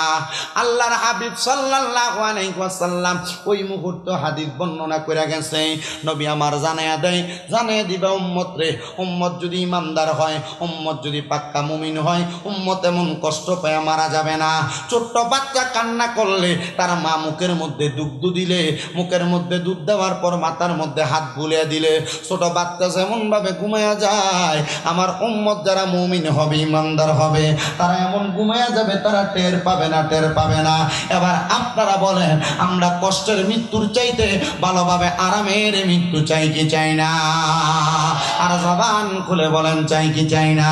আল্লাহর হাবিব সাল্লাল্লাহু আলাইহি ওয়াসাল্লাম ওই মুহূর্ত হাদিস বর্ণনা করে গেছে। নবী আমার জানায়া দিবা উম্মতরে, উম্মত যদি ইমানদার হয়, উম্মত যদি পাক্কা মুমিন হয়, উম্মত এমন কষ্ট পেয়ে মারা যাবে না। ছোট্ট বাচ্চা কান্না করলে তার মা মুখের মধ্যে দুধ দিলে, মুখের মধ্যে দুধ দেওয়ার পর মাথার মধ্যে হাত বুলিয়ে দিলে ছোট বাচ্চা যেমন ভাবে ঘুমায়া যায়, আমার উম্মত যারা মুমিন হবে, ইমানদার হবে, তারা এমন ঘুমায়া যাবে, তারা টের পাবে না। এবার আপনারা বলেন, আমরা কষ্টের মৃত্যুর চাইতে ভালোভাবে আরামের মৃত্যু চাই কি চাই না? আর জবান খুলে বলেন চাই কি চাই না?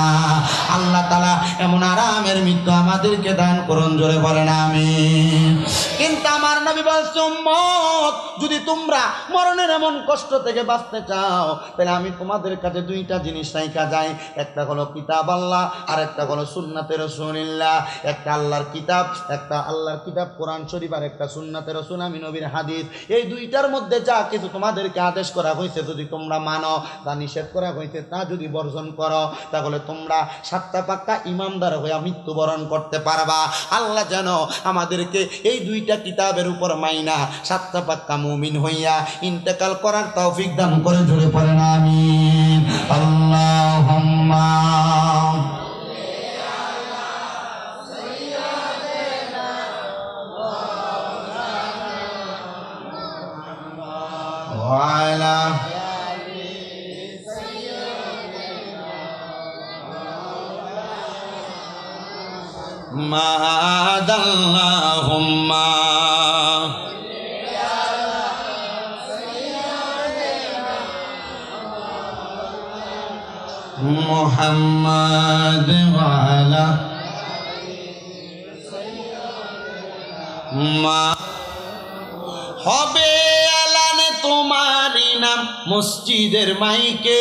আল্লাহ তাআলা এমন আরামের মৃত্যু আমাদেরকে দান করুন, জোরে বলেন আমিন। কিন্তু আমার নবী বলছে, উম্মত যদি তোমরা মরণের এমন কষ্ট থেকে বাঁচতে চাও, তাহলে আমি তোমাদের কাছে 2টা জিনিস রাইখা যাই। একটা হলো কিতাব আল্লাহ, আর একটা হলো সুন্নাতে রাসূলুল্লাহ। একটা আল্লাহর কিতাব কোরআন শরীফ, আর একটা সুন্নাতে রাসূল আমি নবীর হাদিস। এই 2টার মধ্যে যা কিছু তোমাদেরকে আদেশ করা হয়েছে যদি তোমরা মানো, তা নিষেধ করা হয়েছে তা যদি বর্জন করো, তাহলে তোমরা 7টা পাক্কা ইমানদার হয়ে মৃত্যুবরণ করতে পারবা। আল্লাহ যেন আমাদেরকে এই 2টা কিতাবের উপর মাইনা 7টা পাক্কা মুমিন হইয়া ইন্তেকাল করার তৌফিক দান করে, জোরে পড়েন আমিন। আল্লাহুম্মা وعلى محمد اللهم محمد وعلى হবে এলান তোমারই নাম মসজিদের মাইকে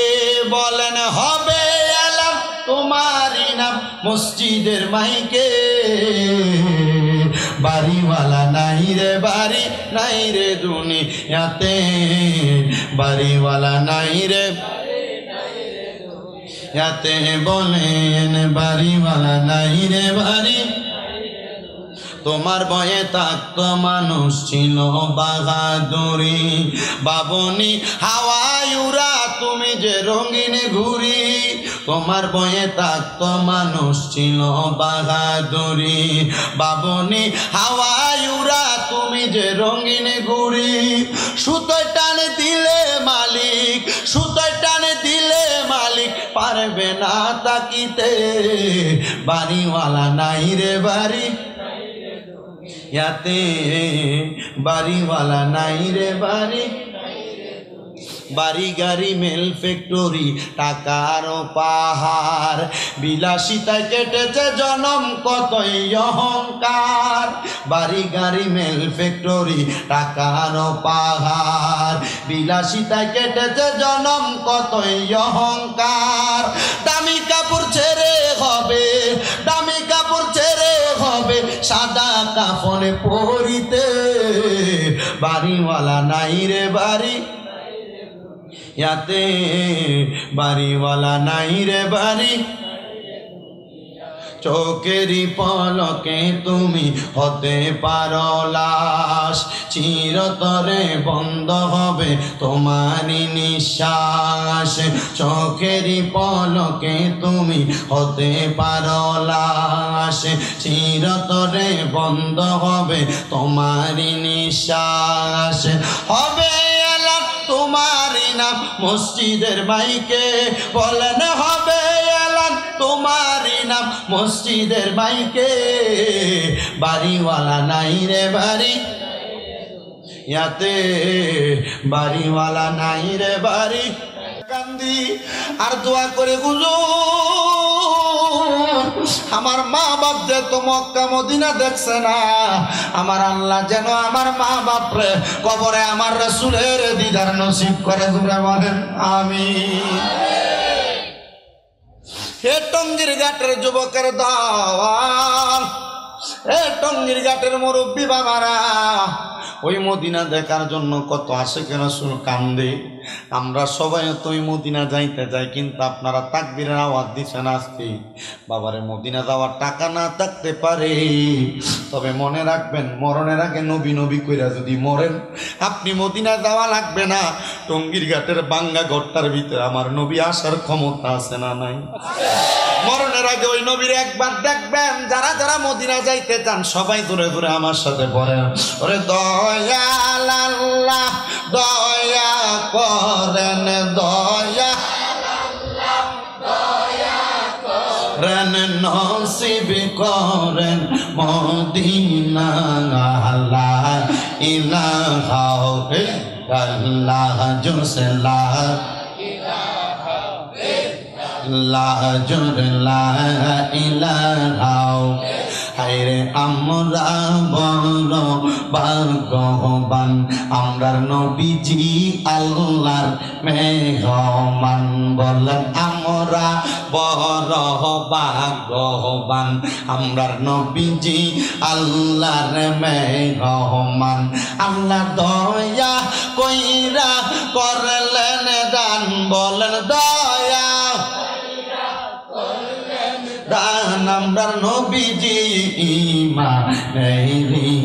বলেন হবে এলান তোমারই নাম মসজিদের মাইকে বাড়িওয়ালা নাই রে বাড়ি নাই রে দুনিয়াতে বাড়িওয়ালা নাই রে ইয়াতে বলেন বাড়িওয়ালা নাই রে বাড়ি তোমার বয়ে থাকতো মানুষ ছিল বাহাদুরি বাবনি হাওয়ায়ুরা তুমি যে রঙিন ঘুরি তোমার বয়ে থাকতো মানুষ ছিল বাহাদুরি বাবনি হাওয়ায়ুরা তুমি যে রঙিন ঘুরি সুতোয় টানে দিলে মালিক সুতোয় টানে দিলে মালিক পারবে না তাকিতে বাড়িওয়ালা নাই রে বাড়ি ইয়াতে বাড়িওয়ালা নাই রে বাড়ি বাড়ি গাড়ি মেল ফ্যাক্টরি টাকার পাহাড় বিলাসিতায় কেটেছে জনম কতই অহংকার বাড়ি গাড়ি মেল ফ্যাক্টরি টাকার পাহাড় বিলাসিতায় কেটেছে জনম কতই অহংকার দামি কাপড় ছেড়ে হবে দামি কাপড় ছেড়ে হবে সাদা কাফনে পরিতে বাড়িওয়ালা নাই রে বাড়ি ইয়াতে বাড়িওয়ালা নাই রে বাড়ি চোখেরই পলকে তুমি হতে পারো লাশ চিরতরে বন্ধ হবে তোমারই নিঃশ্বাস চোখেরই পলকে তুমি হতে পারো লাশ চিরতরে বন্ধ হবে তোমারই নিঃশ্বাস হবে এলাম তোমারই নাম মসজিদের মাইকে বলেন হবে এলাম তোমারই নাম মসজিদের মাইকে বাড়িওয়ালা নাই রে বাড়ি ইয়াতে বাড়িওয়ালা নাই রে বাড়ি কান্দি আর দোয়া করে হুজুর আমার মা বাপ যে তো মক্কা মদিনা দেখছে না আমার আল্লাহ যেন আমার মা বাপ রে কবরে আমার রাসূলের দিদার নসিব করে জোরে বলেন আমিন হে টঙ্গির ঘাটের যুবকের দল এ টঙ্গির ঘাটের মুরব্বী বাবারা ওই মদিনা দেখার জন্য কত আশিকের রাসূল কান্দে আমরা সবাই তো ওই মদিনা যাইতে যাই কিন্তু আপনারা তাকবীরের আওয়াজ দিচ্ছেন আজকে বাবারে মদিনা যাওয়ার টাকা না থাকতে পারে তবে মনে রাখবেন মরণের আগে নবী নবী কইরা যদি মরেন আপনি মদিনা যাওয়া লাগবে না টঙ্গির ঘাটের বাঙ্গা ঘরটার ভিতরে আমার নবী আসার ক্ষমতা আছে না নাই মরণের আগে ওই নবীর একবার দেখবেন যারা যারা মদিনা যাইতে চান সবাই দূরে দূরে আমার সাথে পড়ে ওরে দয়াল আল্লাহ দয়া করেন দয়া করেন নসিব করেন মদিনা লা ইলাহা ইল্লাল্লাহ জুসলা লা জুরলা ইলাহা হায়রে আমরা বড় ভাগ্যবান আমরার নবীজি আল্লাহর মেহমান বলেন আমরা বড় ভাগ্যবান আমরার নবীজি আল্লাহর মেহমান আল্লাহ দয়া কইরা করলেন দান বলেন দয়া দান আমরার নবীজি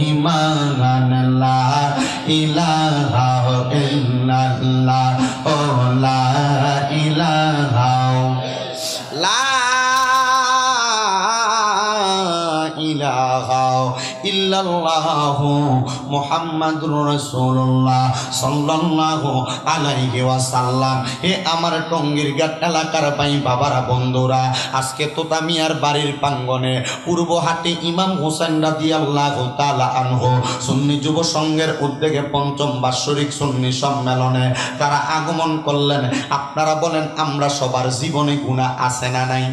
ঈমান লা ইলাহা ইল্লাল্লাহ ও লা ইলাহা লা ইলাহা ইল্লাল্লাহ মুহাম্মাদুর রাসূলুল্লাহ সাল্লাল্লাহু আলাইহি ওয়াসাল্লাম। হে আমার টঙ্গীর ঘাট এলাকার ভাই বাবারা বন্ধুরা, আজকে তোতা মিয়ার বাড়ির প্রাঙ্গণে পূর্বহাটে ইমাম হোসেন রাদিয়াল্লাহু তাআলা আনহু সুন্নি যুব সংঘের উদ্যোগে পঞ্চম বাৎসরিক সুন্নি সম্মেলনে তারা আগমন করলেন। আপনারা বলেন, আমরা সবার জীবনে গুনাহ আছে না নাই?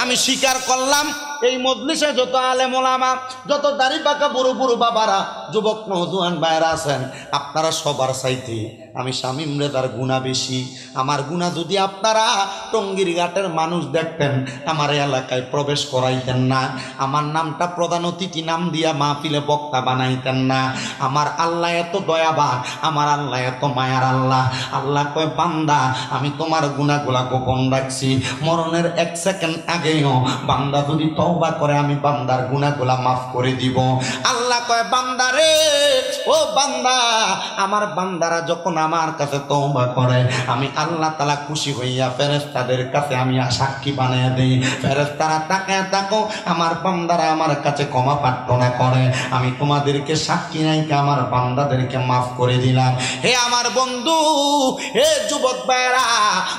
আমি স্বীকার করলাম এই মজলিসে যত আলেম ওলামা, যত দাড়ি পাকা বুড়ো বুড়ো বাবারা, যুবক নওজোয়ান ভাইরা আছেন, আপনারা সবার চাইতে আমি শামীম রেজার গুনাহ বেশি। আমার গুনাহ যদি আপনারা টঙ্গীর ঘাটের মানুষ দেখতেন, আমার এলাকায় প্রবেশ করাইতেন না, আমার নামটা প্রধান অতিথি নাম দিয়া মাহফিলে বক্তা বানাইতেন না। আমার আল্লাহ এত দয়াবান, আমার আল্লাহ এত মায়ার আল্লাহ। আল্লাহ কয়, বান্দা আমি তোমার গুনাহগুলা গোপন রাখছি, মরণের 1 সেকেন্ড আগেও বান্দা যদি তওবা করে আমি বান্দার গুনাহগুলা মাফ করে দিব। আল্লাহ কয়, বান্দা রে, ও বান্দা, আমার বান্দারা যখন আমার কাছে তওবা করে আমি আল্লাহ তাআলা খুশি হইয়া ফেরেশতাদের কাছে আমি সাক্ষী বানিয়ে দেই। ফেরেশতারা তাকায় থাকো, আমার বান্দারা আমার কাছে ক্ষমা প্রার্থনা করে, আমি তোমাদেরকে সাক্ষী নাইকে আমার বান্দাদেরকে মাফ করে দিলাম। হে আমার বন্ধু, হে যুবক ভাইরা,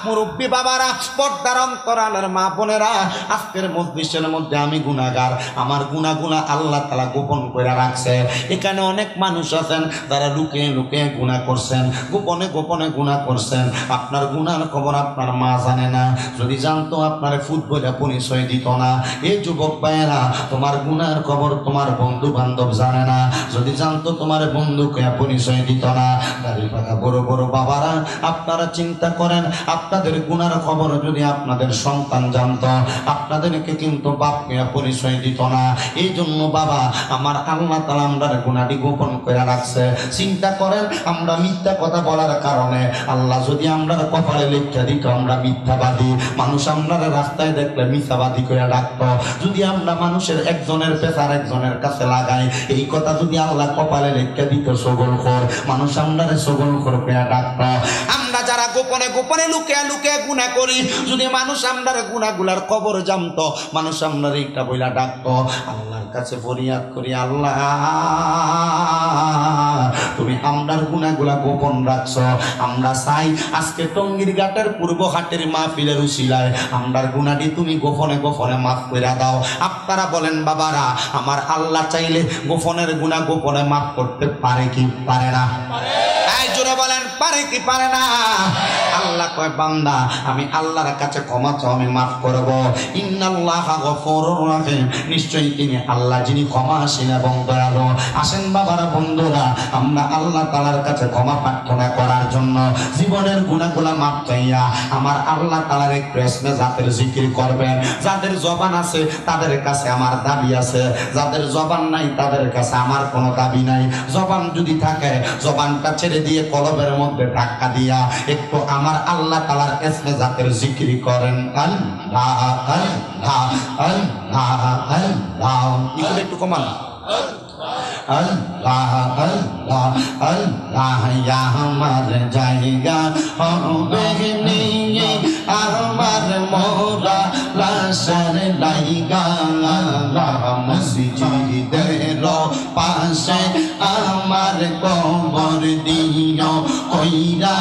মুরব্বী বাবারা, পর্দার অন্তরালের মা বোনেরা, আজকের মজলিসের মধ্যে আমি গুনাহগার, আমার গুনাহগুলা আল্লাহ তাআলা গোপন করে রাখছে। এখানে অনেক মানুষ আছেন যারা লুকিয়ে লুকিয়ে গুনাহ করছেন, গোপনে গোপনে গুনাহ করছেন। আপনার গুনার খবর আপনার মা জানে না, যদি জানতো আপনার ফুটবলে পরিচয় দিত না। এই যুবক ভাইয়েরা, তোমার গুনার খবর তোমার বন্ধু বান্ধব জানে না, যদি জানতো তোমার বন্ধুকে পরিচয় দিত না। দাড়ি পাকা বড় বড় বাবারা, আপনারা চিন্তা করেন, আপনাদের গুনার খবর যদি আপনাদের সন্তান জানতো, আপনাদেরকে কিন্তু বাপকে পরিচয় দিত না। এই জন্য বাবা, আমার আল্লাহ তাআলা আমরার গুনাহটি গোপন করে রাখছে। চিন্তা করেন, আমরা মিথ্যা কথা বলার কারণে আল্লাহ যদি আমরার কপালে লেখা দিত আমরা মিথ্যাবাদী, মানুষ আমরার রাস্তায় দেখলে মিথ্যাবাদী করে ডাকতো। যদি আমরা মানুষের একজনের পেছার একজনের কাছে লাগাই, এই কথা যদি আল্লাহ কপালে লেখা দিত সগলখোর, মানুষ আমরারে সগলখোর করে ডাকতো। আমরা যারা গোপনে গোপনে লুকিয়ে লুকিয়ে গুনাহ করি, যদি মানুষ আমরার গুনাহগুলার খবর জানতো, মানুষ আমরার এইটা বইলা ডাকতো। আল্লাহর কাছে ফরিয়াদ করি, আল্লাহ তুমি আমরার গুনাহগুলা গোপন রাখছো। আমরা চাই আজকে টঙ্গীর ঘাটের পূর্ব হাটের মাহফিলের উসিলায় আমরার গুনাহটি তুমি গোপনে গোপনে মাফ করে দাও। আপনারা বলেন বাবারা, আমার আল্লাহ চাইলে গোপনের গুনাহ গোপনে মাফ করতে পারে কি পারে না? এই জোরে বলেন, পারে কি পারে না? আল্লাহ কয়, বান্দা আমি আল্লাহর কাছে ক্ষমা চাও, আমি মাফ করব। ইন্নাল্লাহা গফুরুর রহিম, নিশ্চয়ই তিনি আল্লাহ যিনি ক্ষমাশীল এবং দয়ালু। আসেন বাবারা বন্ধুরা, আমরা আল্লাহ তাআলার কাছে ক্ষমা প্রার্থনা করার জন্য জীবনের গুনাহগুলা মাফ চাইয়া আমার আল্লাহ তাআলার একটু ইসমে জাতের জিকির করবেন। যাদের জবান আছে তাদের কাছে আমার দাবি আছে, যাদের জবান নাই তাদের কাছে আমার কোনো দাবি নাই। জবান যদি থাকে, জবানটা ছেড়ে দিয়ে কলবের মধ্যে ধাক্কা দিয়া একটু আমার আল্লাহ তাআলার ইসমে জাতের জিকির করেন। আল্লাহ আল্লাহ আল্লাহ আল্লাহ, একটু কমান। আল্লাহ আল্লাহ আল্লাহ, আমার জায়গা হবে নিয়ে আমার মোরা লাশের লাইগা, মসজিদের পাশে আমার কবর দিও কইরা,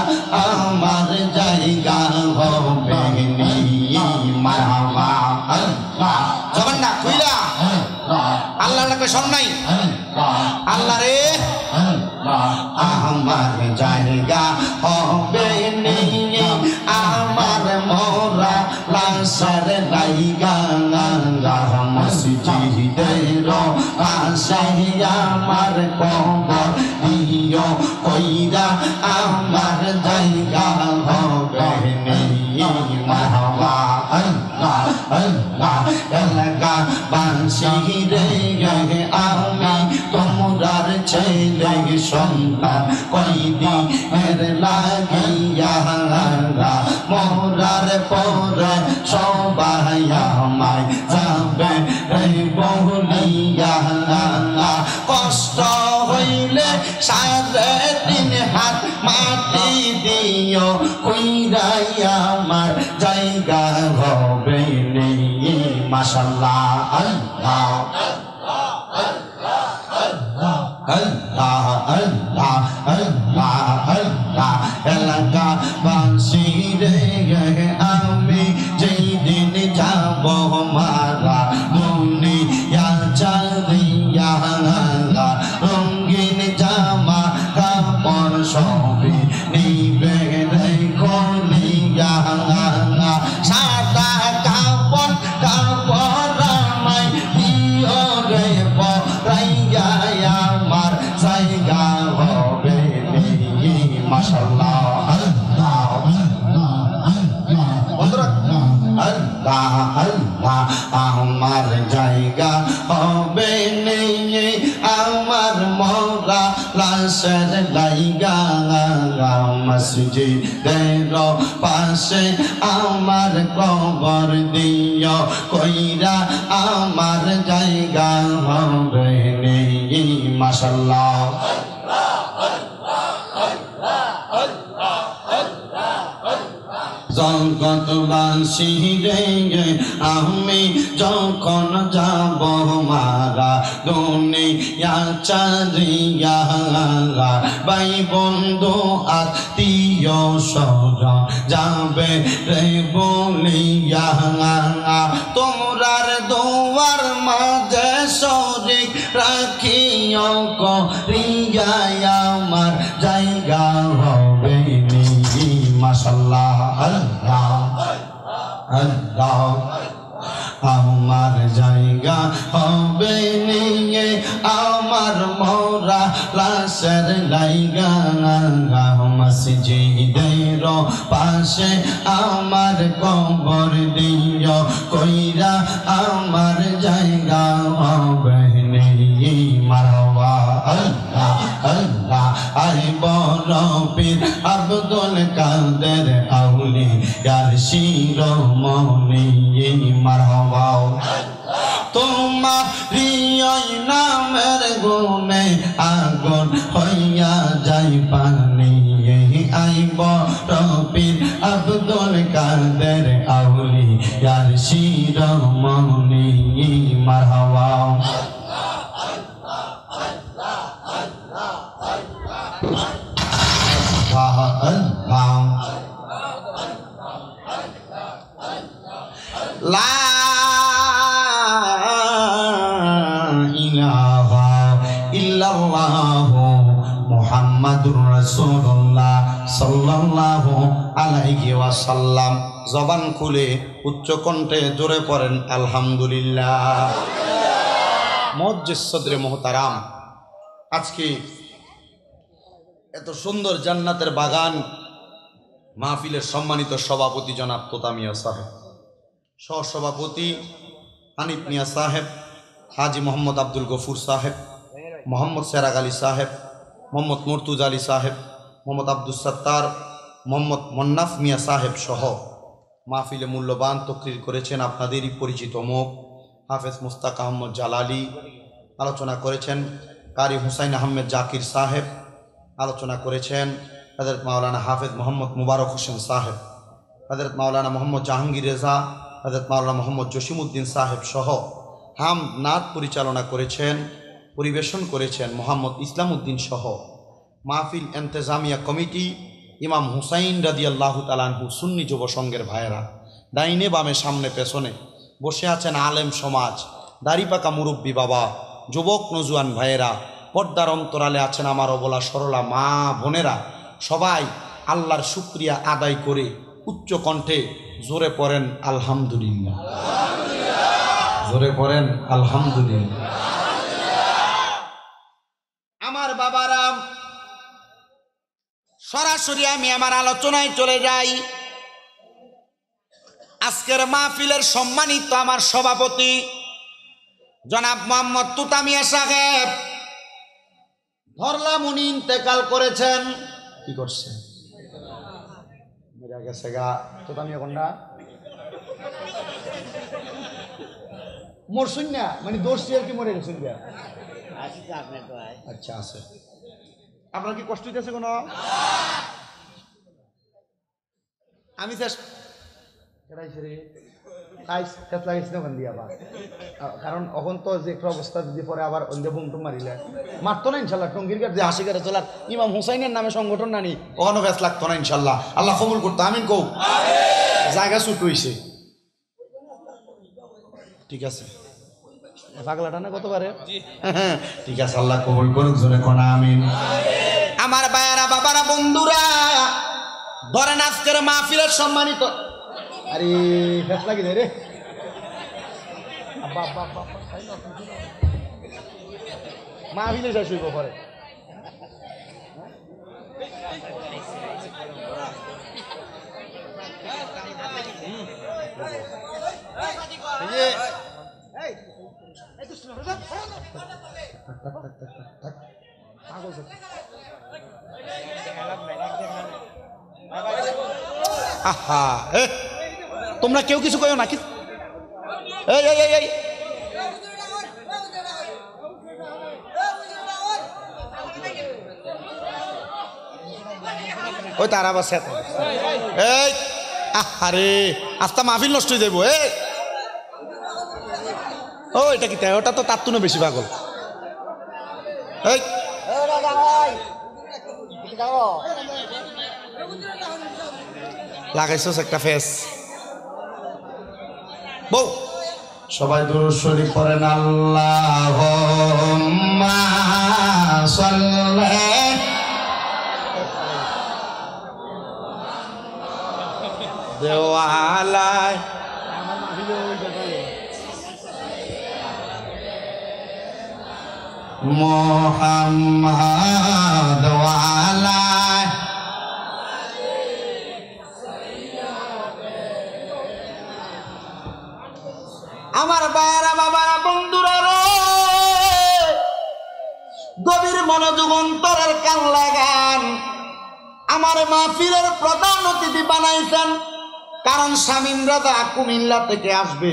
আমার জায়গা হবে নিয়ে মারহাবা। আল্লাহ জবান না কইরা আল্লাহ নাকি শোন নাই? আল্লাহ রে, আমার জায়গা হবে নিয়ে আমার মোরা লাশের লাইগা, মসজিদের পাশে আমার কবর দিও কইরা, আমার জায়গা হবে নিয়ে মারহাবা। আল্লাহ আল্লাহ, এলাকা বাসী রে আমি তোমরার ছেলে সন্তান, কয়দিনের লাগিয়া মোরার পরে সবাই আমায় যাবে বলিয়া, কষ্ট হইলে 3.5 হাত মাটি দিও কইরাই আমার জায়গা হবে নেই। মাশাআল্লাহ। আল্লাহ আল্লাহ আল্লাহ আল্লাহ। আল্লাহ আল্লাহ আল্লাহ এলাকাবাসী রে আমি যেই দিন যাব মারা দুনিয়া ছাড়িয়া রঙিন জামা কাপড় সবই নিবে রে খলিয়া সাদা কাপড় কাপড় আমায় দিও রে পরাইয়া আমার জায়গা হবে মাশাআল্লাহ আল্লাহ আল্লাহ আল্লাহ আমার জায়গা হবে নেই আমার মোরা লাশের লাইগা মসজিদের পাশে আমার কবর দিও কইরা আমার জায়গা হবে নেই মাশাআল্লাহ জগৎবাসী রে আমি যখন যাব মারা দুনিয়া ছাড়িয়া ভাই বন্ধু আত্মীয় স্বজন যাবে রে বলিয়া তোমরার দুয়ার মাঝে শরীক রাখিও করিয়া আমার জায়গা হবে মাশাআল্লাহ আল্লাহ আল্লাহ আমার জায়গা হবে নিয়ে আমার মোরা লাশের লাইগা মসজিদের পাশে আমার কবর দিও কইরা আমার জায়গা হবে নিয়ে মারওয়া আল্লাহ আল্লাহ আই বড় পীর আব্দুল কাদের আউলিয়ার শিরোমণি মারহাবা তোমারি ওই নামের গুণে আগুন হইয়া যাই পানি আই বড় পীর আব্দুল কাদের আউলিয়ার শিরোমণি মারহাবা লা ইলাহা ইল্লাল্লাহু মুহাম্মাদুর রাসূলুল্লাহ সাল্লাল্লাহু আলাইহি ওয়াসাল্লাম জবান খুলে উচ্চ কণ্ঠে জোরে পড়েন আলহামদুলিল্লাহ। মুআজ্জিজ সদরে মুহতারাম, আজকে এত সুন্দর জান্নাতের বাগান মাহফিলের সম্মানিত সভাপতি জনাব তোতা মিয়া সাহেব, সহসভাপতি হানিফ মিয়া সাহেব, হাজি মোহাম্মদ আব্দুল গফুর সাহেব, মোহাম্মদ সেরাগ আলী সাহেব, মোহাম্মদ মুর্তুজা আলী সাহেব, মোহাম্মদ আব্দুল সত্তার, মোহাম্মদ মন্নাফ মিয়া সাহেব সহ মাহফিলে মূল্যবান তকরির করেছেন আপনাদেরই পরিচিত মুখ হাফেজ মুস্তাক আহমদ জালালি। আলোচনা করেছেন কারি হুসাইন আহমেদ জাকির সাহেব। আলোচনা করেছেন হযরত মাওলানা হাফেজ মোহাম্মদ মুবারক হোসেন সাহেব, হযরত মাওলানা মোহাম্মদ জাহাঙ্গীর রেজা, হযরত মাওলানা মোহাম্মদ জসিমউদ্দিন সাহেব সহ হামদ নাত পরিচালনা করেছেন, পরিবেশন করেছেন মোহাম্মদ ইসলাম উদ্দিন সহ মাহফিল এন্তেজামিয়া কমিটি, ইমাম হুসাইন রাদিয়াল্লাহু তাআলা আনহু সুন্নি যুব সংঘের ভাইয়েরা। ডাইনে বামে সামনে পেছনে বসে আছেন আলেম সমাজ, দাড়িপাকা মুরব্বী বাবা, যুবক নজুয়ান ভাইয়েরা, পর্দার অন্তরালে আছেন আমার অবলা সরলা মা বোনেরা। সবাই আল্লাহর শুকরিয়া আদায় করে উচ্চ কণ্ঠে জোরে পড়েন আলহামদুলিল্লাহ, জোরে পড়েন আলহামদুলিল্লাহ। আমার বাবারা, সরাসরি আমি আমার আলোচনায় চলে যাই। আজকের মাহফিলের সম্মানিত আমার সভাপতি জনাব মোহাম্মদ তোতা মিয়া সাহেব ধরলাম উনি ইন্তেকাল করেছেন। কি করছে মেরা গেছে গা তোতা মিয়া কোনটা মরছুন না, মানে দোষ আর কি মরে গেছেন গা? আচ্ছা আছে। আপনার কি কষ্ট হইতেছে কোনো? আমি কারণ এখন তো যে একটা অবস্থা যদি পরে আবার অন্য বুমটুম মারিলে মারতো না ইনশাল্লাহ টঙ্গির কাছে যে হাসি করে চলার ইমাম হুসাইনের নামে সংগঠন নানি ওখানে ব্যাস লাগতো না ইনশাল্লাহ আল্লাহ কবুল করতো আমিন কৌ জায়গা ছুট হইছে ঠিক আছে পাগলাটা না কতবারে ঠিক আছে আল্লাহ কবুল করুক জোরে কোনা আমিন আমার ভাইয়ারা বাবারা বন্ধুরা ধরেন আজকের মাহফিলের সম্মানিত আরে ফেস লাগি রে মাহফিলে শেষ হইব পরে আহা তোমরা কেউ কিছু কইও নাকি এই এই এই ওই তারা বাসে এই আরে আস্তা মাহফিল নষ্ট হয়ে যাবো এই ও এটা কি তাই ওটা তো তার তুনো বেশি পাগল এই লাগাইছস একটা ফেস বউ সবাই দুরূদ শরীফ পড়েন আল্লাহুম্মা সাল্লি দেওয়ালায় মুহাম্মদ ওয়ালায় আমার বাবারা বাবারা বন্ধুরা রে গভীর মনোযোগ অন্তরের কান লাগান আমার মাহফিলের প্রধান অতিথি বানাইছেন কারণ শামীম রাজা কুমিল্লা থেকে আসবে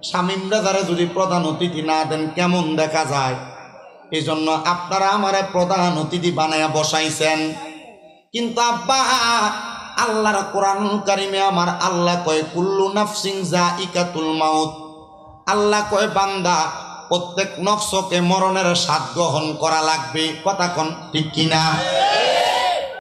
শামীম রাজারে যদি প্রধান অতিথি না দেন কেমন দেখা যায় এই জন্য আপনারা আমার প্রধান অতিথি বানায়া বসাইছেন কিন্তু আব্বা আল্লাহর কোরআনুল কারিমে আমার আল্লাহ কয় কুল্লু নাফসিন যায়িকাতুল মাউত আল্লাহ কয় বান্দা প্রত্যেক নফসকে মরণের স্বাদ গ্রহণ করা লাগবে কথা কোন ঠিক কিনা